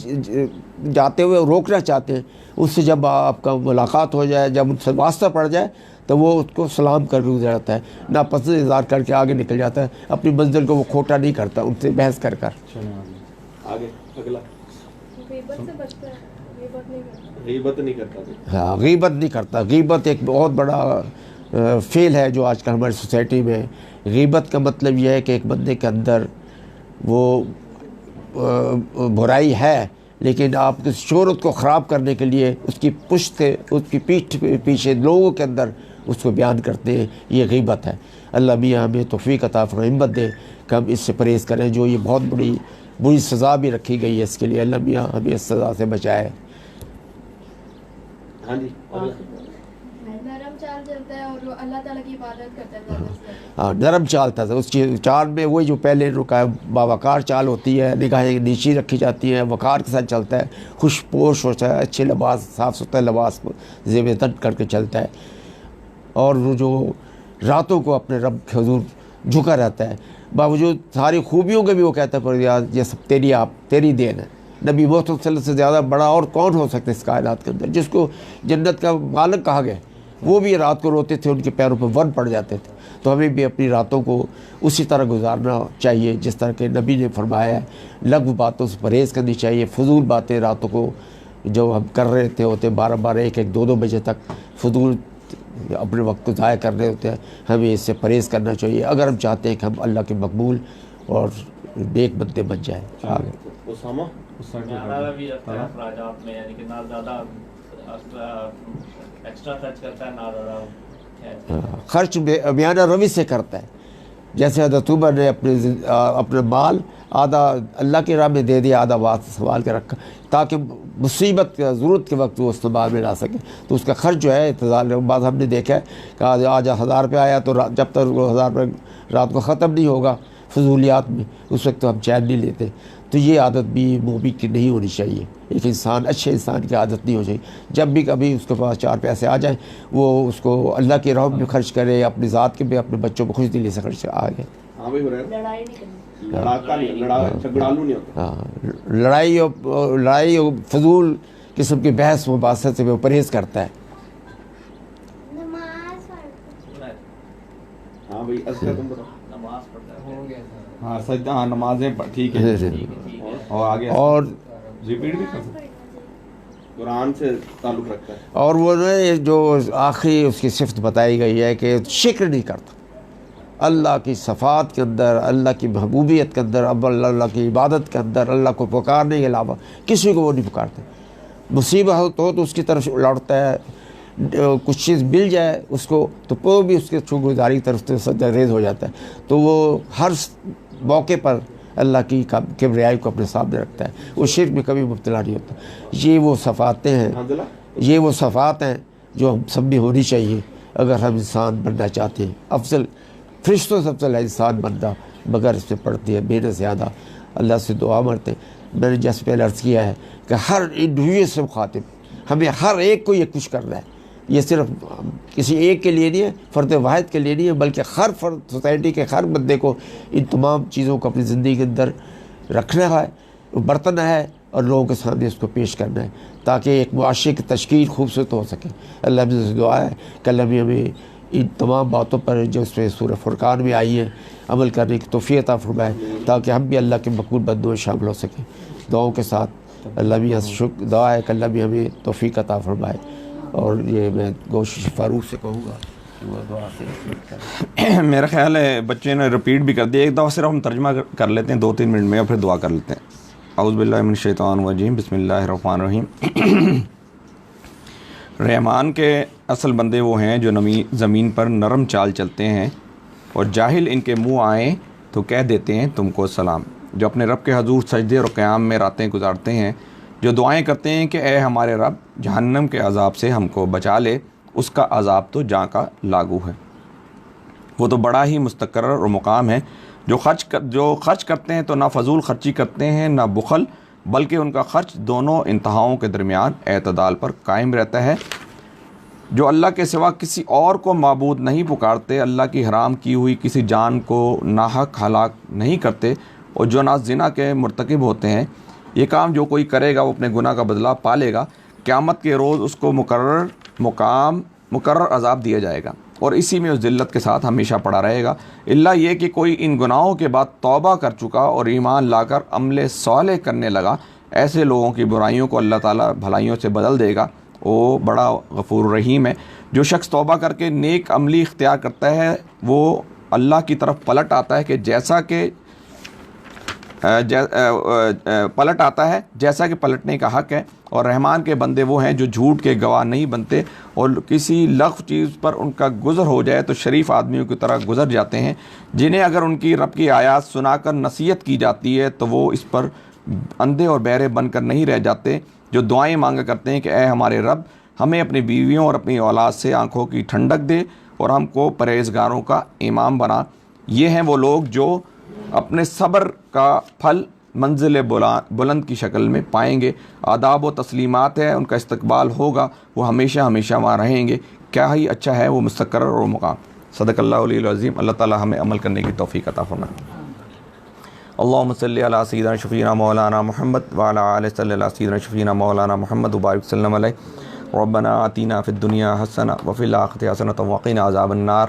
जाते हुए रोकना चाहते हैं, उससे जब आपका मुलाकात हो जाए, जब उनसे वास्ता पड़ जाए तो वो उसको सलाम करके गुजर जाता है, नापसंद इज़हार करके आगे निकल जाता है। अपनी मंजिल को वो खोटा नहीं करता, उनसे बहस कर कर। आगे अगला। गीबत से बचता है, गीबत नहीं करता। हाँ, गीबत नहीं करता। गीबत एक बहुत बड़ा फेल है जो आजकल हमारी सोसाइटी में। गीबत का मतलब यह है कि एक बंदे के अंदर वो बुराई है, लेकिन आप उस शोहरत को ख़राब करने के लिए उसकी पुश्त से, उसकी पीठ पीछे लोगों के अंदर उसको बयान करते हैं। ये गीबत है। अल्लाह मियाँ हमें तौफ़ीक़ अता फरमाए, हिम्मत दे कि हम इससे परहेज़ करें। जो ये बहुत बुरी सज़ा भी रखी गई है इसके लिए। अल्लाह मियाँ हमें इस सज़ा से बचाए। हाँ जी। नरम चाल चलता है और वो अल्लाह ताला की इबादत करता है ज़्यादा से ज़्यादा। हाँ, नरम चाल था। उसकी चाल में वही जो पहले रुका बावकार चाल होती है, निगाहें नीची रखी जाती हैं, वक़ार के साथ चलता है, खुशपोश होता है, अच्छे लिबास, साफ़ सुथरा लिबास ज़ेब तन करके चलता है, और वो जो रातों को अपने रब के हुज़ूर झुका रहता है। बावजूद सारी खूबियों के भी वो कहता है पर यार ये सब तेरी देन है। नबी मोहम्मद सल्लल्लाहु अलैहि वसल्लम से ज़्यादा बड़ा और कौन हो सकता है इस कायनात के अंदर, जिसको जन्नत का मालिक कहा गया। वो भी रात को रोते थे, उनके पैरों पर वन पड़ जाते थे। तो हमें भी अपनी रातों को उसी तरह गुजारना चाहिए जिस तरह के नबी ने फरमाया है। लग़्व बातों से परहेज़ करनी चाहिए। फजूल बातें रातों को जो हम कर रहे थे होते 12-12, 1-1, 2-2 बजे तक फजूल अपने वक्त को ज़ाया कर रहे होते हैं। हमें इससे परहेज़ करना चाहिए अगर हम चाहते हैं कि हम अल्लाह के मकबूल और नेक बंदे बन जाएँ। आगे उसामा भी रखता है अखराजात में, यानी कि ना ज़्यादा एक्स्ट्रा खर्च करता है ना ज़्यादा खर्च बयाना रवि से करता है। जैसे हज़रत उमर ने अपने माल आधा अल्लाह की राह में दे दिया, आधा बात संभाल के रखा ताकि मुसीबत ज़रूरत के वक्त वो इस्तेमाल में ला सके। तो उसका खर्च जो है इंतज़ार बाद हमने देखा है कि आज 1000 रुपये आया तो जब तक वो 1000 रुपये रात को ख़त्म नहीं होगा फजूलियात में, उस वक्त तो हम चैन नहीं लेते। तो ये आदत भी मोमिन की नहीं होनी चाहिए। एक इंसान, अच्छे इंसान की आदत नहीं हो चाहिए। जब भी कभी उसके पास 4 पैसे आ जाए वो उसको अल्लाह की राह में खर्च करे, अपनी ज़ात के भी, अपने बच्चों को खुश दिली से खर्च आगे। हाँ भाई हो रहा है। लड़ाई नहीं करनी। झगड़ालू नहीं होता। हाँ, लड़ाई और फजूल किस्म की बहस मुबाहसत से वो परहेज़ करता है। नमाज पढ़ता है। हाँ भाई असका तुम बताओ। नमाज पढ़ता है। हाँ सजदा, हाँ नमाजें ठीक है। और आगे और रिपीट भी कर सकते, कुरान से ताल्लुक़ रखता है। और वो जो आखिरी उसकी सिफ़त बताई गई है कि शिक्र नहीं करता। अल्लाह की सफ़ात के अंदर, अल्लाह की महबूबियत के अंदर, अब अल्लाह की इबादत के अंदर अल्लाह को पुकारने के अलावा किसी को वो नहीं पुकारते। मुसीबत हो तो उसकी तरफ लौटता है, कुछ चीज़ मिल जाए उसको तो वो भी उसके शुक्रगुजारी की तरफ से सजरेज हो जाता है। तो वो हर मौके पर अल्लाह की किबरियाई को अपने सामने रखता है, वो शिर्क में कभी मुब्तला नहीं होता। ये वो सफ़ातें हैं, ये वो सफ़ात हैं जो हम सब में होनी चाहिए अगर हम इंसान बनना चाहते हैं। अफजल फरिश्तों से अफजल है इंसान बनना, मगर इसमें पड़ती है मेहनत ज़्यादा। अल्लाह से दुआ मारते हैं। मैंने जैसे पहले अर्ज़ किया है कि हर इंडिविजुअल से मुखातिब, हमें हर एक को ये कुछ करना है। ये सिर्फ किसी एक के लिए नहीं है, फ़र्द वाहिद के लिए नहीं है, बल्कि हर फर्द, सोसाइटी के हर बंदे को इन तमाम चीज़ों को अपनी ज़िंदगी के अंदर रखना है, बरतना है और लोगों के सामने इसको पेश करना है, ताकि एक मुआशरे की तश्कील खूबसूरत हो सके। अल्लाह से दुआ है कि अल्लाह हमें इन तमाम बातों पर जो इसमें सूरह फुरकान में आई है अमल करने की तौफीक अता फरमाए, ताकि हम भी अल्लाह के मकबूल बंदों में शामिल हो सकें। दुआओं के साथ अल्लाह भी शुक्र दुआ है कि अल्लाह भी हमें तौफीक अता फरमाए। और ये मैं गोश फारूक से कहूँगा कि वो दुआ से मेरा ख्याल है बच्चे ने रिपीट भी कर दिया, एक दफ़ा सिर्फ हम तर्जमा कर लेते हैं 2-3 मिनट में और फिर दुआ कर लेते हैं। औज़ु बिल्लाहि मिनश शैतानिर रजीम, बिस्मिल्लाहिर रहमानिर रहीम। रहमान के असल बंदे वो हैं जो ज़मीन पर नरम चाल चलते हैं और जाहिल इनके मुँह आए तो कह देते हैं तुमको सलाम। जो अपने रब के हजूर सजदे और क़याम में रातें गुजारते हैं, जो दुआएं करते हैं कि ए हमारे रब जहन्नम के अज़ाब से हमको बचा ले, उसका अज़ाब तो जाँ का लागू है। वो तो बड़ा ही मुस्तक़र्रर और मुकाम है। जो खर्च करते हैं तो ना फजूल खर्ची करते हैं ना बुखल, बल्कि उनका खर्च दोनों इंतहाओं के दरमियान एतदाल पर कायम रहता है। जो अल्लाह के सिवा किसी और को माबूद नहीं पुकारते, अल्लाह की हराम की हुई किसी जान को नाहक हलाक नहीं करते और जो ना ज़िना के मुर्तकिब होते हैं, ये काम जो कोई करेगा वो अपने गुनाह का बदला पालेगा। क़यामत के रोज़ उसको मुकर्रर अज़ाब दिया जाएगा और इसी में उस ज़िल्लत के साथ हमेशा पड़ा रहेगा। इल्ला ये कि कोई इन गुनाहों के बाद तौबा कर चुका और ईमान लाकर अमले सालेह करने लगा, ऐसे लोगों की बुराइयों को अल्लाह ताला भलाइयों से बदल देगा। वो बड़ा गफूर रहीम है। जो शख्स तौबा करके नेक अमली इख्तियार करता है वो अल्लाह की तरफ पलट आता है जैसा कि पलटने का हक़ है। और रहमान के बंदे वो हैं जो झूठ के गवाह नहीं बनते और किसी लग़्व चीज़ पर उनका गुज़र हो जाए तो शरीफ आदमियों की तरह गुज़र जाते हैं, जिन्हें अगर उनकी रब की आयात सुनाकर नसीहत की जाती है तो वो इस पर अंधे और बहरे बनकर नहीं रह जाते। जो दुआएं मांगा करते हैं कि ए हमारे रब हमें अपनी बीवियों और अपनी औलाद से आँखों की ठंडक दे और हमको परहेज़गारों का इमाम बना। ये हैं वो लोग जो अपने सब्र का फल मंजिल बुलंद की शक्ल में पाएंगे। आदाब व तस्लीमात है, उनका इस्तकबाल होगा, वो हमेशा हमेशा वहाँ रहेंगे। क्या ही अच्छा है वो मुस्तक़र्रर और मुकाम। सदक़ल्लाहुल अज़ीम। अल्लाह ताला हमें अमल करने की तौफ़ीक़ अता फ़रमाए। अल्लाहुम्मा सल्लि अला सय्यिदिना शफ़ीना मौलाना मुहम्मद व अला आलि सय्यिदिना शफ़ीना मौलाना मुहम्मद व बारिक वसल्लम अलैहि। रब्बना आतीना फ़िद दुनिया हसना व फ़िल आखिरति हसनतन व क़िना अज़ाबन नार।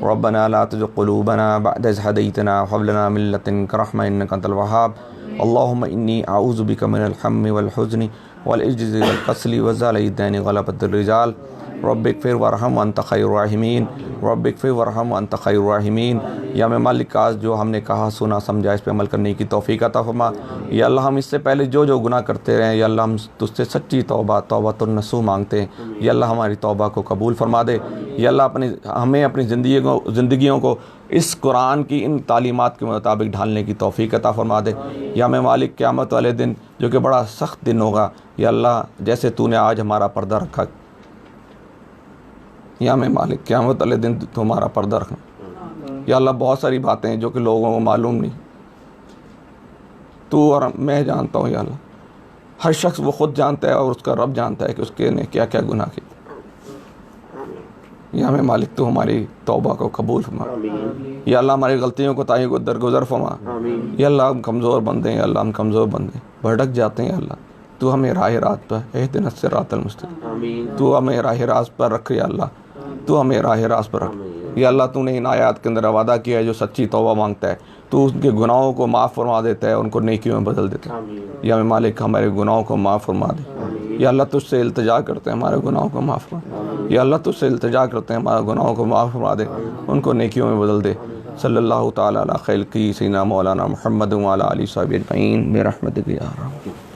रब्बना ला तुज़िग़ क़ुलूबना बअद इज़ हदैतना व हब लना मिन लदुनका रहमह इन्नका अंतल वहाब। अल्लाहुम्मा इन्नी अऊज़ु बिका मिनल हम्मि वल हुज़्नि वल इज्ज़ि वल कस्ली व ज़लाइ दैन ग़लबतिर रिजाल। रब्बिग़फिर वरहम व अंत खैरुर राहिमीन। रब्बिग़फिर वरहम व अंत खैरुर राहिमीन। या मैं मालिक आज जो हमने कहा सुना समझा इस पे अमल करने की तौफ़ीक़ अता फ़रमा। या अल्लाह हम इससे पहले जो गुनाह करते रहे, या अल्लाह हम तुझसे सच्ची तौबतुन नसूह मांगते हैं। या अल्लाह हमारी तौबा को कबूल फरमा दे। या अल्लाह हमें अपनी ज़िंदगियों को इस कुरान की इन तालीमात के मुताबिक ढालने की तौफ़ीक़ अता फ़रमा दे। या मैं मालिक क़यामत वाले दिन जो कि बड़ा सख्त दिन होगा, या अल्लाह जैसे तूने आज हमारा पर्दा रखा, या मैं मालिक क़यामत वाले दिन तो हमारा पर्दा रखना। या अल्लाह बहुत सारी बातें हैं जो कि लोगों को मालूम नहीं, तू और मैं जानता हूँ। या अल्लाह हर शख्स वो ख़ुद जानता है और उसका रब जानता है कि उसके ने क्या क्या गुनाह किए। या मैं मालिक तो हमारी तौबा को कबूल फरमा। या अल्लाह हमारी गलतियों को ताई को दरगुजर फरमा। या अल्लाह हम कमज़ोर बंदे हैं, अल्लाह हम कमज़ोर बंदे भटक जाते हैं। अल्लाह तू हमें राह रात पर इहदिना सिरातल मुस्तक़ीम, तू हमें राह रात पर रख। या अल्लाह तू हमें राह रात पर रख। या अल्लाह तूने इन आयात के अंदर वादा किया है जो सच्ची तौबा मांगता है तो उसके गुनाहों को माफ़ फरमा देता है, उनको नेकियों में बदल देता है। या मैं मालिक हमारे गुनाहों को माफ़ फरमा दे। या अल्लाह तुझसे इल्तिजा करते हैं हमारे गुनाहों को माफ़ फरमा। या अल्लाह तुझसे इल्तिजा करते हैं हमारे गुनाहों को माफ़ फरमा दे, उनको नेकियों में बदल दे। सल्लल्लाहु ताला अला खैरिकी सय्यिदना मौलाना मुहम्मद व अला आलिहि व सहबिहि अजमईन बिरहमतिक या रहमान।